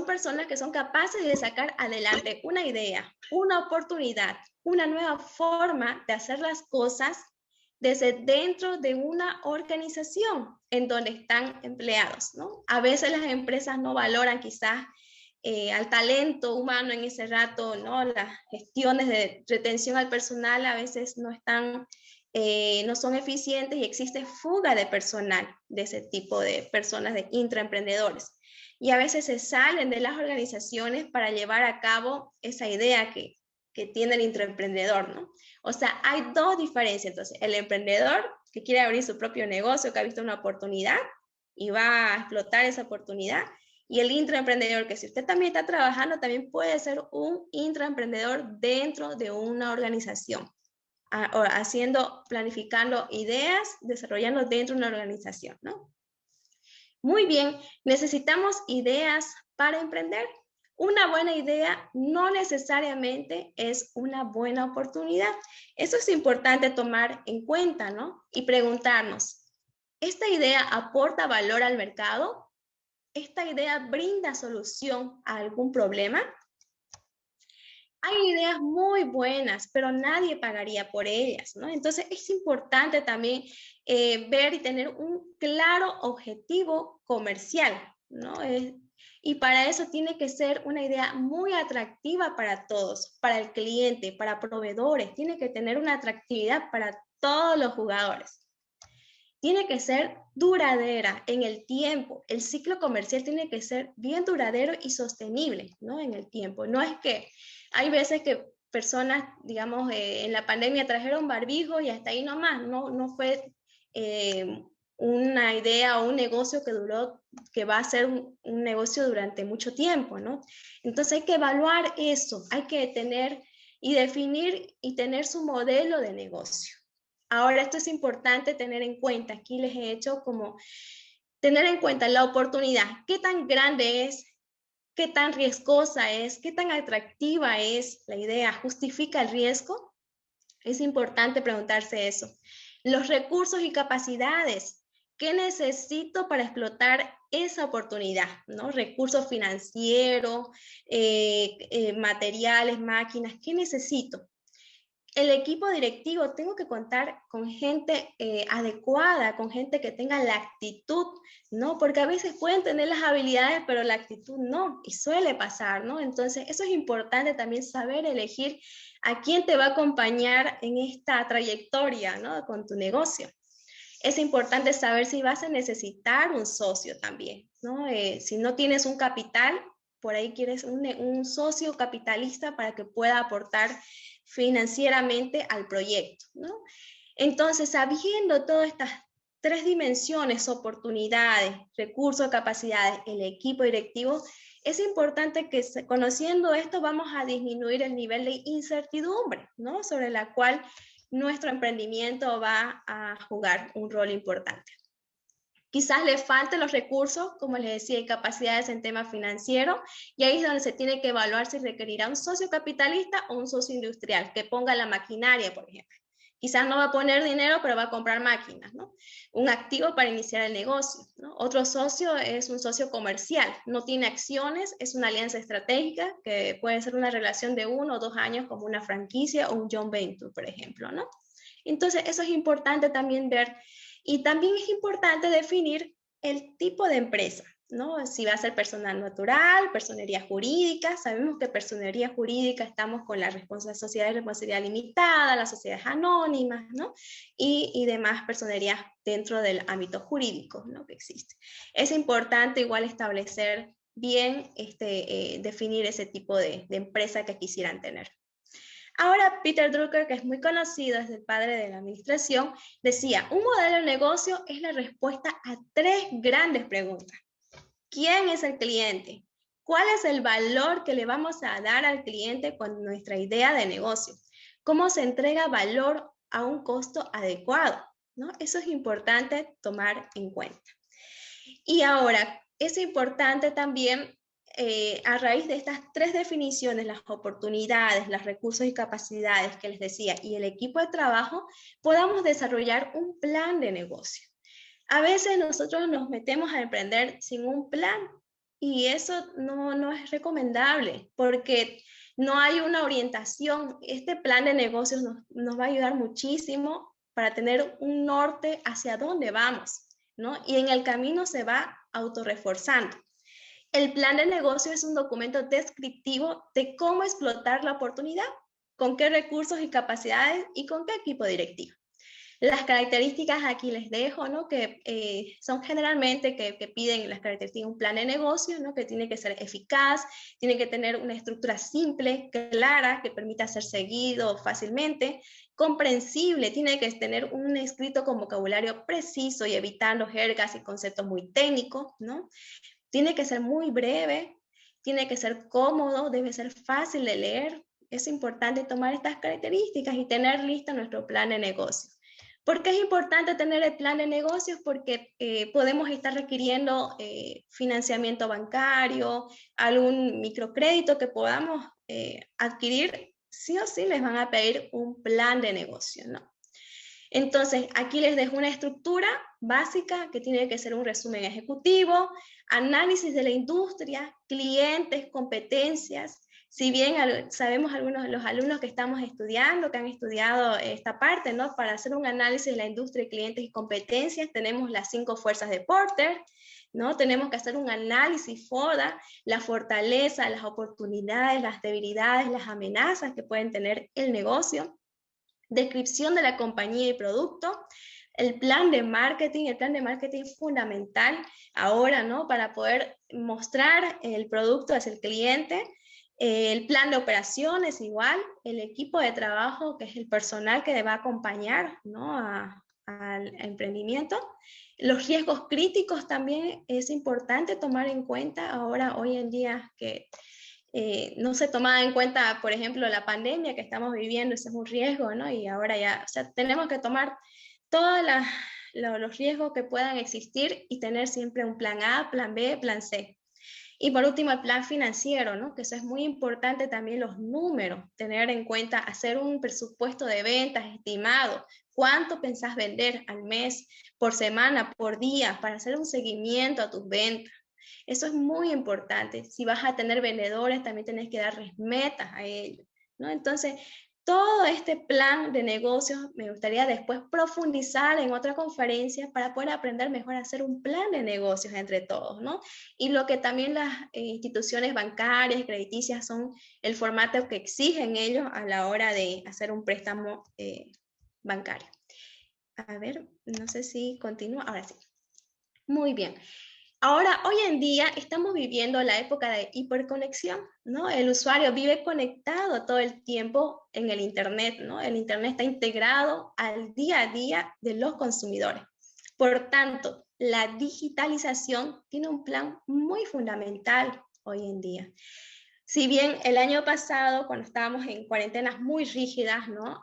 personas que son capaces de sacar adelante una idea, una oportunidad, una nueva forma de hacer las cosas desde dentro de una organización en donde están empleados, ¿no? A veces las empresas no valoran quizás al talento humano en ese rato, ¿no? Las gestiones de retención al personal a veces no son eficientes y existe fuga de personal de ese tipo de personas, de intraemprendedores. Y a veces se salen de las organizaciones para llevar a cabo esa idea que tiene el intraemprendedor, ¿no? O sea, hay dos diferencias. Entonces, el emprendedor que quiere abrir su propio negocio, que ha visto una oportunidad y va a explotar esa oportunidad, y el intraemprendedor, que si usted también está trabajando, también puede ser un intraemprendedor dentro de una organización, planificando ideas, desarrollando dentro de una organización, ¿no? Muy bien, necesitamos ideas para emprender. Una buena idea no necesariamente es una buena oportunidad. Eso es importante tomar en cuenta, ¿no? Y preguntarnos, ¿esta idea aporta valor al mercado? ¿Esta idea brinda solución a algún problema? Hay ideas muy buenas, pero nadie pagaría por ellas, ¿no? Entonces es importante también ver y tener un claro objetivo comercial, ¿no? Y para eso tiene que ser una idea muy atractiva para todos, para el cliente, para proveedores, tiene que tener una atractividad para todos los jugadores. Tiene que ser duradera en el tiempo. El ciclo comercial tiene que ser bien duradero y sostenible, ¿no? En el tiempo. No es que hay veces que personas, digamos, en la pandemia trajeron barbijo y hasta ahí nomás. No fue una idea o un negocio que va a ser un negocio durante mucho tiempo, ¿no? Entonces hay que evaluar eso. Hay que tener y definir y tener su modelo de negocio. Ahora, esto es importante tener en cuenta. Aquí les he hecho como tener en cuenta la oportunidad. ¿Qué tan grande es? ¿Qué tan riesgosa es? ¿Qué tan atractiva es la idea? ¿Justifica el riesgo? Es importante preguntarse eso. Los recursos y capacidades. ¿Qué necesito para explotar esa oportunidad? ¿No? Recursos financieros, materiales, máquinas. ¿Qué necesito? El equipo directivo, tengo que contar con gente adecuada, con gente que tenga la actitud, ¿no? Porque a veces pueden tener las habilidades, pero la actitud no, y suele pasar, ¿no? Entonces, eso es importante también saber elegir a quién te va a acompañar en esta trayectoria, ¿no? Con tu negocio. Es importante saber si vas a necesitar un socio también, ¿no? Si no tienes un capital, por ahí quieres un socio capitalista para que pueda aportar financieramente al proyecto, ¿no? Entonces, sabiendo todas estas tres dimensiones, oportunidades, recursos, capacidades, el equipo directivo, es importante que conociendo esto vamos a disminuir el nivel de incertidumbre, ¿no? Sobre la cual nuestro emprendimiento va a jugar un rol importante. Quizás le falten los recursos, como les decía, y capacidades en tema financiero, y ahí es donde se tiene que evaluar si requerirá un socio capitalista o un socio industrial, que ponga la maquinaria, por ejemplo. Quizás no va a poner dinero, pero va a comprar máquinas, ¿no? Un activo para iniciar el negocio, ¿no? Otro socio es un socio comercial, no tiene acciones, es una alianza estratégica, que puede ser una relación de 1 o 2 años, como una franquicia o un joint venture, por ejemplo, ¿no? Entonces, eso es importante también ver. Y también es importante definir el tipo de empresa, ¿no? Si va a ser personal natural, personería jurídica. Sabemos que personería jurídica estamos con la sociedad de responsabilidad limitada, las sociedades anónimas, ¿no? Y demás personerías dentro del ámbito jurídico, ¿no? Que existe. Es importante igual establecer bien, definir ese tipo de empresa que quisieran tener. Ahora, Peter Drucker, que es muy conocido, es el padre de la administración, decía, un modelo de negocio es la respuesta a 3 grandes preguntas. ¿Quién es el cliente? ¿Cuál es el valor que le vamos a dar al cliente con nuestra idea de negocio? ¿Cómo se entrega valor a un costo adecuado? ¿No? Eso es importante tomar en cuenta. Y ahora, es importante también a raíz de estas 3 definiciones, las oportunidades, los recursos y capacidades que les decía, y el equipo de trabajo, podamos desarrollar un plan de negocio. A veces nosotros nos metemos a emprender sin un plan, y eso no es recomendable, porque no hay una orientación. Este plan de negocios nos va a ayudar muchísimo para tener un norte hacia dónde vamos, ¿no? Y en el camino se va autorreforzando. El plan de negocio es un documento descriptivo de cómo explotar la oportunidad, con qué recursos y capacidades y con qué equipo directivo. Las características aquí les dejo, ¿no? Que son generalmente que piden las características de un plan de negocio, ¿no? Que tiene que ser eficaz, tiene que tener una estructura simple, clara, que permita ser seguido fácilmente, comprensible, tiene que tener un escrito con vocabulario preciso y evitando jergas y conceptos muy técnicos, ¿no? Tiene que ser muy breve, tiene que ser cómodo, debe ser fácil de leer. Es importante tomar estas características y tener listo nuestro plan de negocio. ¿Por qué es importante tener el plan de negocios? Porque podemos estar requiriendo financiamiento bancario, algún microcrédito que podamos adquirir. Sí o sí les van a pedir un plan de negocio, ¿no? Entonces, aquí les dejo una estructura básica que tiene que ser un resumen ejecutivo, análisis de la industria, clientes, competencias. Si bien sabemos algunos de los alumnos que estamos estudiando, que han estudiado esta parte, ¿no? Para hacer un análisis de la industria, clientes y competencias, tenemos las 5 fuerzas de Porter, ¿no? Tenemos que hacer un análisis FODA, la fortaleza, las oportunidades, las debilidades, las amenazas que pueden tener el negocio. Descripción de la compañía y producto, el plan de marketing es fundamental ahora, ¿no? Para poder mostrar el producto hacia el cliente, el plan de operaciones igual, el equipo de trabajo, que es el personal que va a acompañar, ¿no? Al emprendimiento. Los riesgos críticos también es importante tomar en cuenta ahora, hoy en día, que no se tomaba en cuenta, por ejemplo, la pandemia que estamos viviendo, ese es un riesgo, ¿no? Y ahora ya, o sea, tenemos que tomar todos los riesgos que puedan existir y tener siempre un plan A, plan B, plan C. Y por último, el plan financiero, ¿no? Que eso es muy importante también, los números, tener en cuenta, hacer un presupuesto de ventas estimado, cuánto pensás vender al mes, por semana, por día, para hacer un seguimiento a tus ventas. Eso es muy importante. Si vas a tener vendedores, también tenés que darles metas a ellos, ¿no? Entonces, todo este plan de negocios me gustaría después profundizar en otra conferencia para poder aprender mejor a hacer un plan de negocios entre todos, ¿no? Y lo que también las instituciones bancarias, crediticias son el formato que exigen ellos a la hora de hacer un préstamo bancario. A ver, no sé si continúa. Ahora sí. Muy bien. Ahora, hoy en día estamos viviendo la época de hiperconexión, ¿no? El usuario vive conectado todo el tiempo en el Internet, ¿no? El Internet está integrado al día a día de los consumidores. Por tanto, la digitalización tiene un plan muy fundamental hoy en día. Si bien el año pasado, cuando estábamos en cuarentenas muy rígidas, ¿no?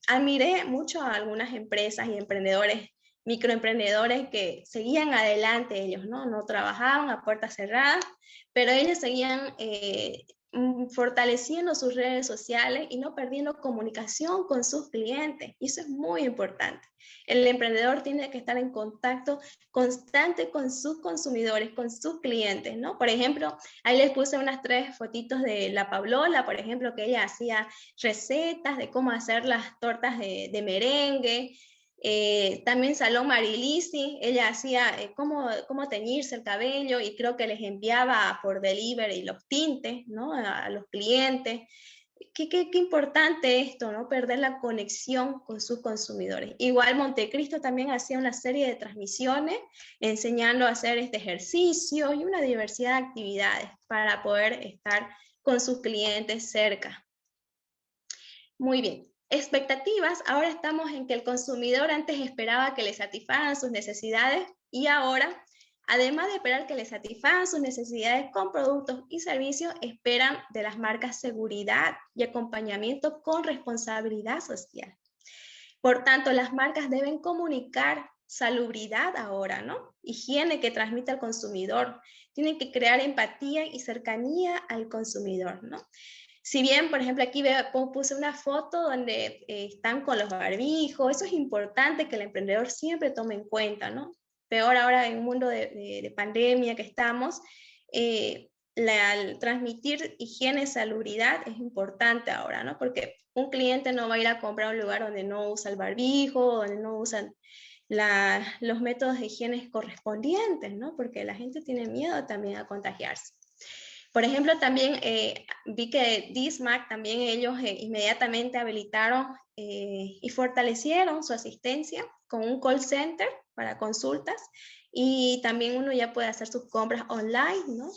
Admiré mucho a algunas empresas y emprendedores, microemprendedores que seguían adelante ellos, ¿no? No trabajaban a puertas cerradas, pero ellos seguían fortaleciendo sus redes sociales y no perdiendo comunicación con sus clientes. Y eso es muy importante. El emprendedor tiene que estar en contacto constante con sus consumidores, con sus clientes, ¿no? Por ejemplo, ahí les puse unas 3 fotitos de la Pablola, por ejemplo, que ella hacía recetas de cómo hacer las tortas de merengue. También Salón Marilisi, ella hacía cómo teñirse el cabello y creo que les enviaba por delivery los tintes, ¿no? A los clientes. Qué importante esto, ¿no? Perder la conexión con sus consumidores. Igual Montecristo también hacía una serie de transmisiones enseñando a hacer este ejercicio y una diversidad de actividades para poder estar con sus clientes cerca. Muy bien. Expectativas, ahora estamos en que el consumidor antes esperaba que le satisfagan sus necesidades y ahora, además de esperar que le satisfagan sus necesidades con productos y servicios, esperan de las marcas seguridad y acompañamiento con responsabilidad social. Por tanto, las marcas deben comunicar salubridad ahora, ¿no? Higiene que transmite al consumidor. Tienen que crear empatía y cercanía al consumidor, ¿no? Si bien, por ejemplo, aquí puse una foto donde están con los barbijos, eso es importante que el emprendedor siempre tome en cuenta, ¿no? Peor ahora en un mundo de pandemia que estamos, transmitir higiene y salubridad es importante ahora, ¿no? Porque un cliente no va a ir a comprar a un lugar donde no usa el barbijo, donde no usan los métodos de higiene correspondientes, ¿no? Porque la gente tiene miedo también a contagiarse. Por ejemplo, también vi que DISMAC, también ellos inmediatamente habilitaron y fortalecieron su asistencia con un call center para consultas y también uno ya puede hacer sus compras online, ¿no?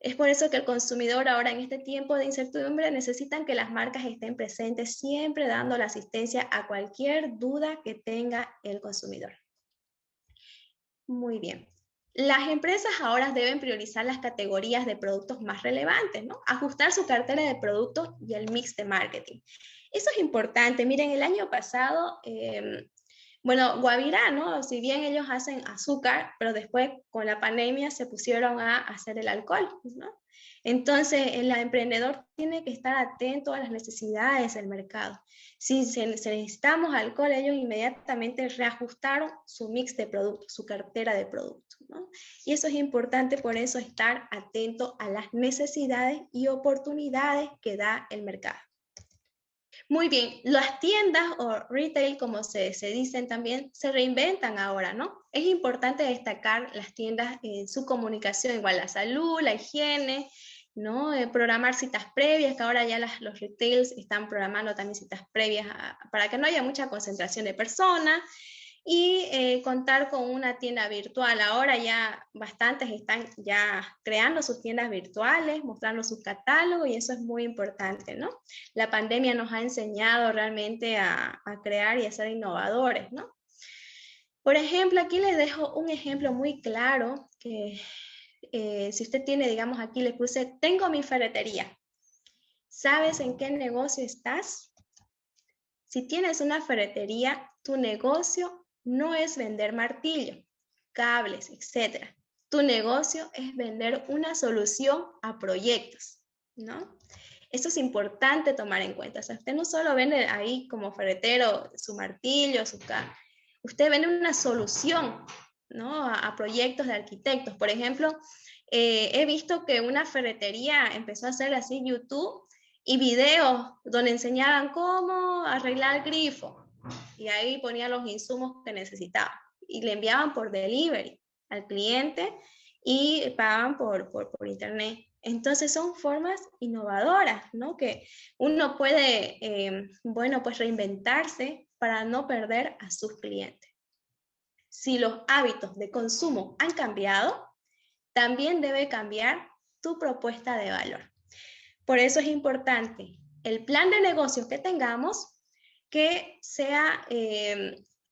Es por eso que el consumidor ahora en este tiempo de incertidumbre necesitan que las marcas estén presentes siempre dando la asistencia a cualquier duda que tenga el consumidor. Muy bien. Las empresas ahora deben priorizar las categorías de productos más relevantes, ¿no? Ajustar su cartera de productos y el mix de marketing. Eso es importante. Miren, el año pasado, bueno, Guavirá, ¿no? Si bien ellos hacen azúcar, pero después con la pandemia se pusieron a hacer el alcohol, ¿no? Entonces, el emprendedor tiene que estar atento a las necesidades del mercado. Si necesitamos alcohol, ellos inmediatamente reajustaron su mix de productos, su cartera de productos, ¿no? Y eso es importante, por eso estar atento a las necesidades y oportunidades que da el mercado. Muy bien, las tiendas o retail, como se dicen también, se reinventan ahora, ¿no? Es importante destacar las tiendas en su comunicación, igual la salud, la higiene, ¿no? Programar citas previas, que ahora ya los retails están programando también citas previas para que no haya mucha concentración de personas. Y contar con una tienda virtual. Ahora ya bastantes están ya creando sus tiendas virtuales, mostrando sus catálogos y eso es muy importante, ¿no? La pandemia nos ha enseñado realmente a crear y a ser innovadores, ¿no? Por ejemplo, aquí les dejo un ejemplo muy claro que si usted tiene, digamos aquí le puse, tengo mi ferretería. ¿Sabes en qué negocio estás? Si tienes una ferretería, tu negocio no es vender martillo, cables, etc. Tu negocio es vender una solución a proyectos, ¿no? Eso es importante tomar en cuenta. O sea, usted no solo vende ahí como ferretero su martillo, usted vende una solución, ¿no? A proyectos de arquitectos. Por ejemplo, he visto que una ferretería empezó a hacer así YouTube y videos donde enseñaban cómo arreglar el grifo. Y ahí ponían los insumos que necesitaban. Y le enviaban por delivery al cliente y pagaban por internet. Entonces son formas innovadoras, ¿no? Que uno puede, bueno, pues reinventarse para no perder a sus clientes. Si los hábitos de consumo han cambiado, también debe cambiar tu propuesta de valor. Por eso es importante el plan de negocios que tengamos que sea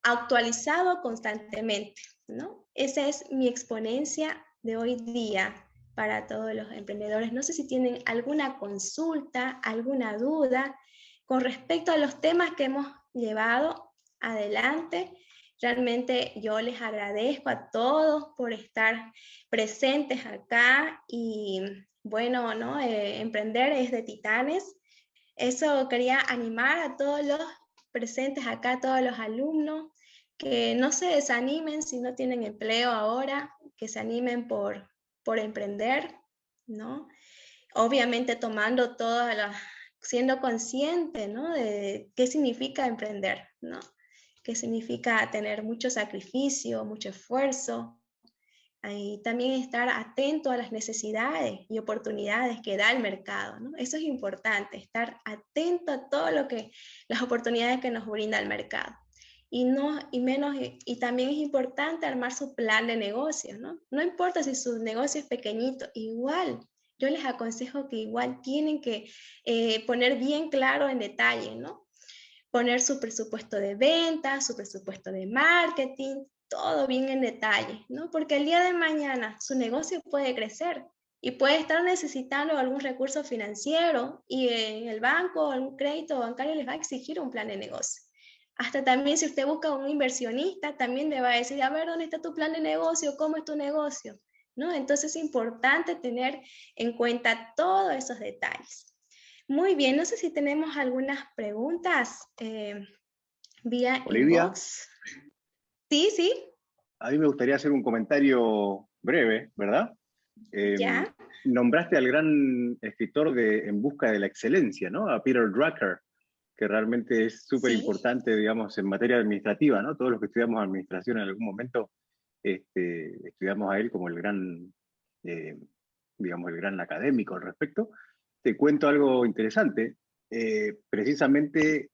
actualizado constantemente, ¿no? Esa es mi exponencia de hoy día para todos los emprendedores. No sé si tienen alguna consulta, alguna duda con respecto a los temas que hemos llevado adelante. Realmente yo les agradezco a todos por estar presentes acá y bueno, ¿no? Emprender es de titanes. Eso quería animar a todos los presentes acá, a todos los alumnos, que no se desanimen si no tienen empleo ahora, que se animen por emprender, ¿no? Obviamente tomando todas las, siendo consciente, ¿no? De qué significa emprender, ¿no? Qué significa tener mucho sacrificio, mucho esfuerzo, y también estar atento a las necesidades y oportunidades que da el mercado, ¿no? Eso es importante, estar atento a todo lo que, las oportunidades que nos brinda el mercado. Y también es importante armar su plan de negocio, ¿no? No importa si su negocio es pequeñito, igual, yo les aconsejo que igual tienen que poner bien claro en detalle, ¿no? Poner su presupuesto de ventas, su presupuesto de marketing, todo bien en detalle, ¿no? Porque el día de mañana su negocio puede crecer y puede estar necesitando algún recurso financiero y en el banco, algún crédito bancario les va a exigir un plan de negocio. Hasta también si usted busca un inversionista, también le va a decir, a ver, ¿dónde está tu plan de negocio? ¿Cómo es tu negocio? ¿No? Entonces es importante tener en cuenta todos esos detalles. Muy bien, no sé si tenemos algunas preguntas vía Olivia. inbox. Sí, sí. A mí me gustaría hacer un comentario breve, ¿verdad? Ya. Nombraste al gran escritor de En busca de la excelencia, ¿no? A Peter Drucker, que realmente es súper importante, digamos, en materia administrativa, ¿no? Todos los que estudiamos administración en algún momento estudiamos a él como el gran, digamos, el gran académico al respecto. Te cuento algo interesante. Precisamente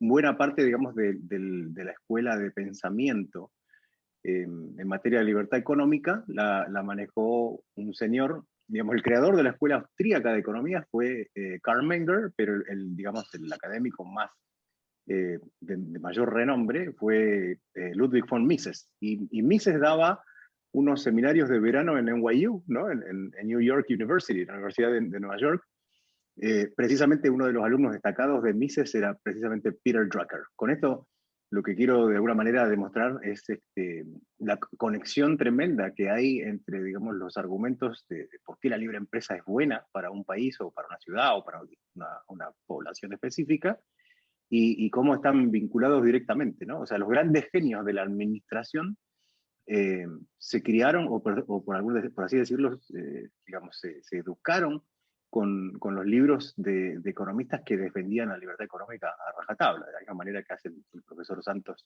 buena parte, digamos, de la escuela de pensamiento en materia de libertad económica la manejó un señor, digamos, el creador de la escuela austríaca de economía fue Karl Menger, pero digamos, el académico más de mayor renombre fue Ludwig von Mises. Y Mises daba unos seminarios de verano en NYU, ¿no? en New York University, la Universidad de Nueva York. Precisamente uno de los alumnos destacados de Mises era precisamente Peter Drucker. Con esto lo que quiero de alguna manera demostrar es la conexión tremenda que hay entre, digamos, los argumentos de por qué la libre empresa es buena para un país o para una ciudad o para una población específica y cómo están vinculados directamente, ¿no? O sea, los grandes genios de la administración se criaron, o por así decirlo, digamos, se educaron con los libros de economistas que defendían la libertad económica a rajatabla, de la misma manera que hace el profesor Santos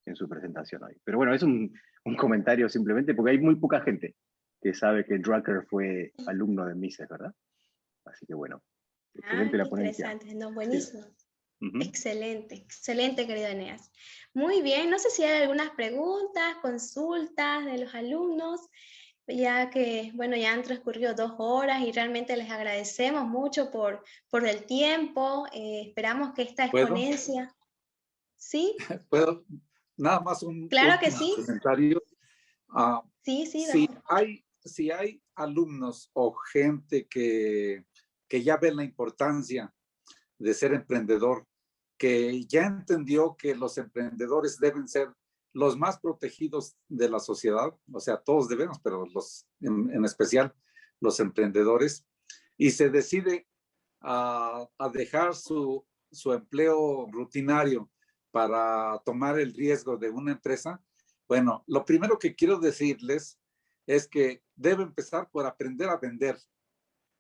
en su presentación hoy. Pero bueno, es un comentario simplemente porque hay muy poca gente que sabe que Drucker fue alumno de Mises, ¿verdad? Así que bueno, excelente la ponencia. Interesante, no, buenísimo. Sí. Excelente, excelente, querido Eneas. Muy bien, no sé si hay algunas preguntas, consultas de los alumnos, ya que, bueno, ya han transcurrido 2 horas y realmente les agradecemos mucho por el tiempo. Esperamos que esta exponencia... ¿Sí? ¿Puedo? Nada más un claro que sí. comentario. Sí. Si hay alumnos o gente que ya ven la importancia de ser emprendedor, que ya entendió que los emprendedores deben ser los más protegidos de la sociedad, o sea, todos debemos, pero en especial los emprendedores, y se decide a dejar su empleo rutinario para tomar el riesgo de una empresa, bueno, lo primero que quiero decirles es que debe empezar por aprender a vender.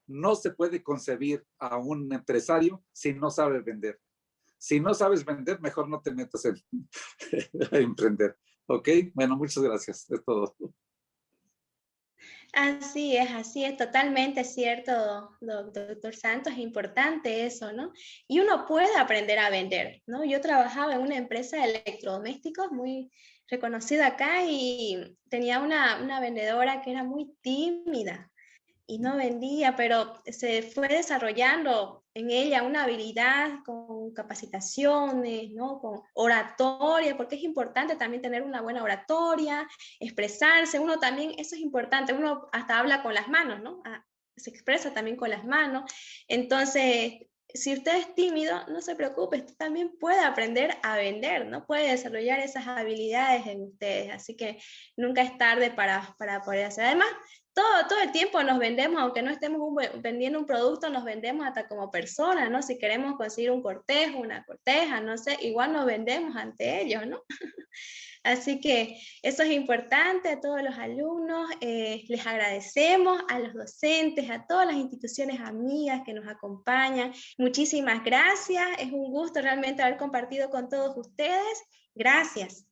No se puede concebir a un empresario si no sabe vender. Si no sabes vender, mejor no te metas a emprender. ¿Ok? Bueno, muchas gracias. Es todo. Así es totalmente cierto, doctor Santos, es importante eso, ¿no? Y uno puede aprender a vender, ¿no? Yo trabajaba en una empresa de electrodomésticos muy reconocida acá y tenía una vendedora que era muy tímida y no vendía, pero se fue desarrollando en ella una habilidad con capacitaciones, ¿no? Con oratoria, porque es importante también tener una buena oratoria, expresarse, uno también, eso es importante, uno hasta habla con las manos, ¿no? Se expresa también con las manos, entonces, si usted es tímido, no se preocupe, usted también puede aprender a vender, ¿no? Puede desarrollar esas habilidades en ustedes, así que nunca es tarde para poder hacer. Además, todo el tiempo nos vendemos, aunque no estemos vendiendo un producto, nos vendemos hasta como personas, ¿no? Si queremos conseguir un cortejo, una corteja, no sé, igual nos vendemos ante ellos, ¿no? Así que eso es importante a todos los alumnos, les agradecemos a los docentes, a todas las instituciones amigas que nos acompañan. Muchísimas gracias, es un gusto realmente haber compartido con todos ustedes. Gracias.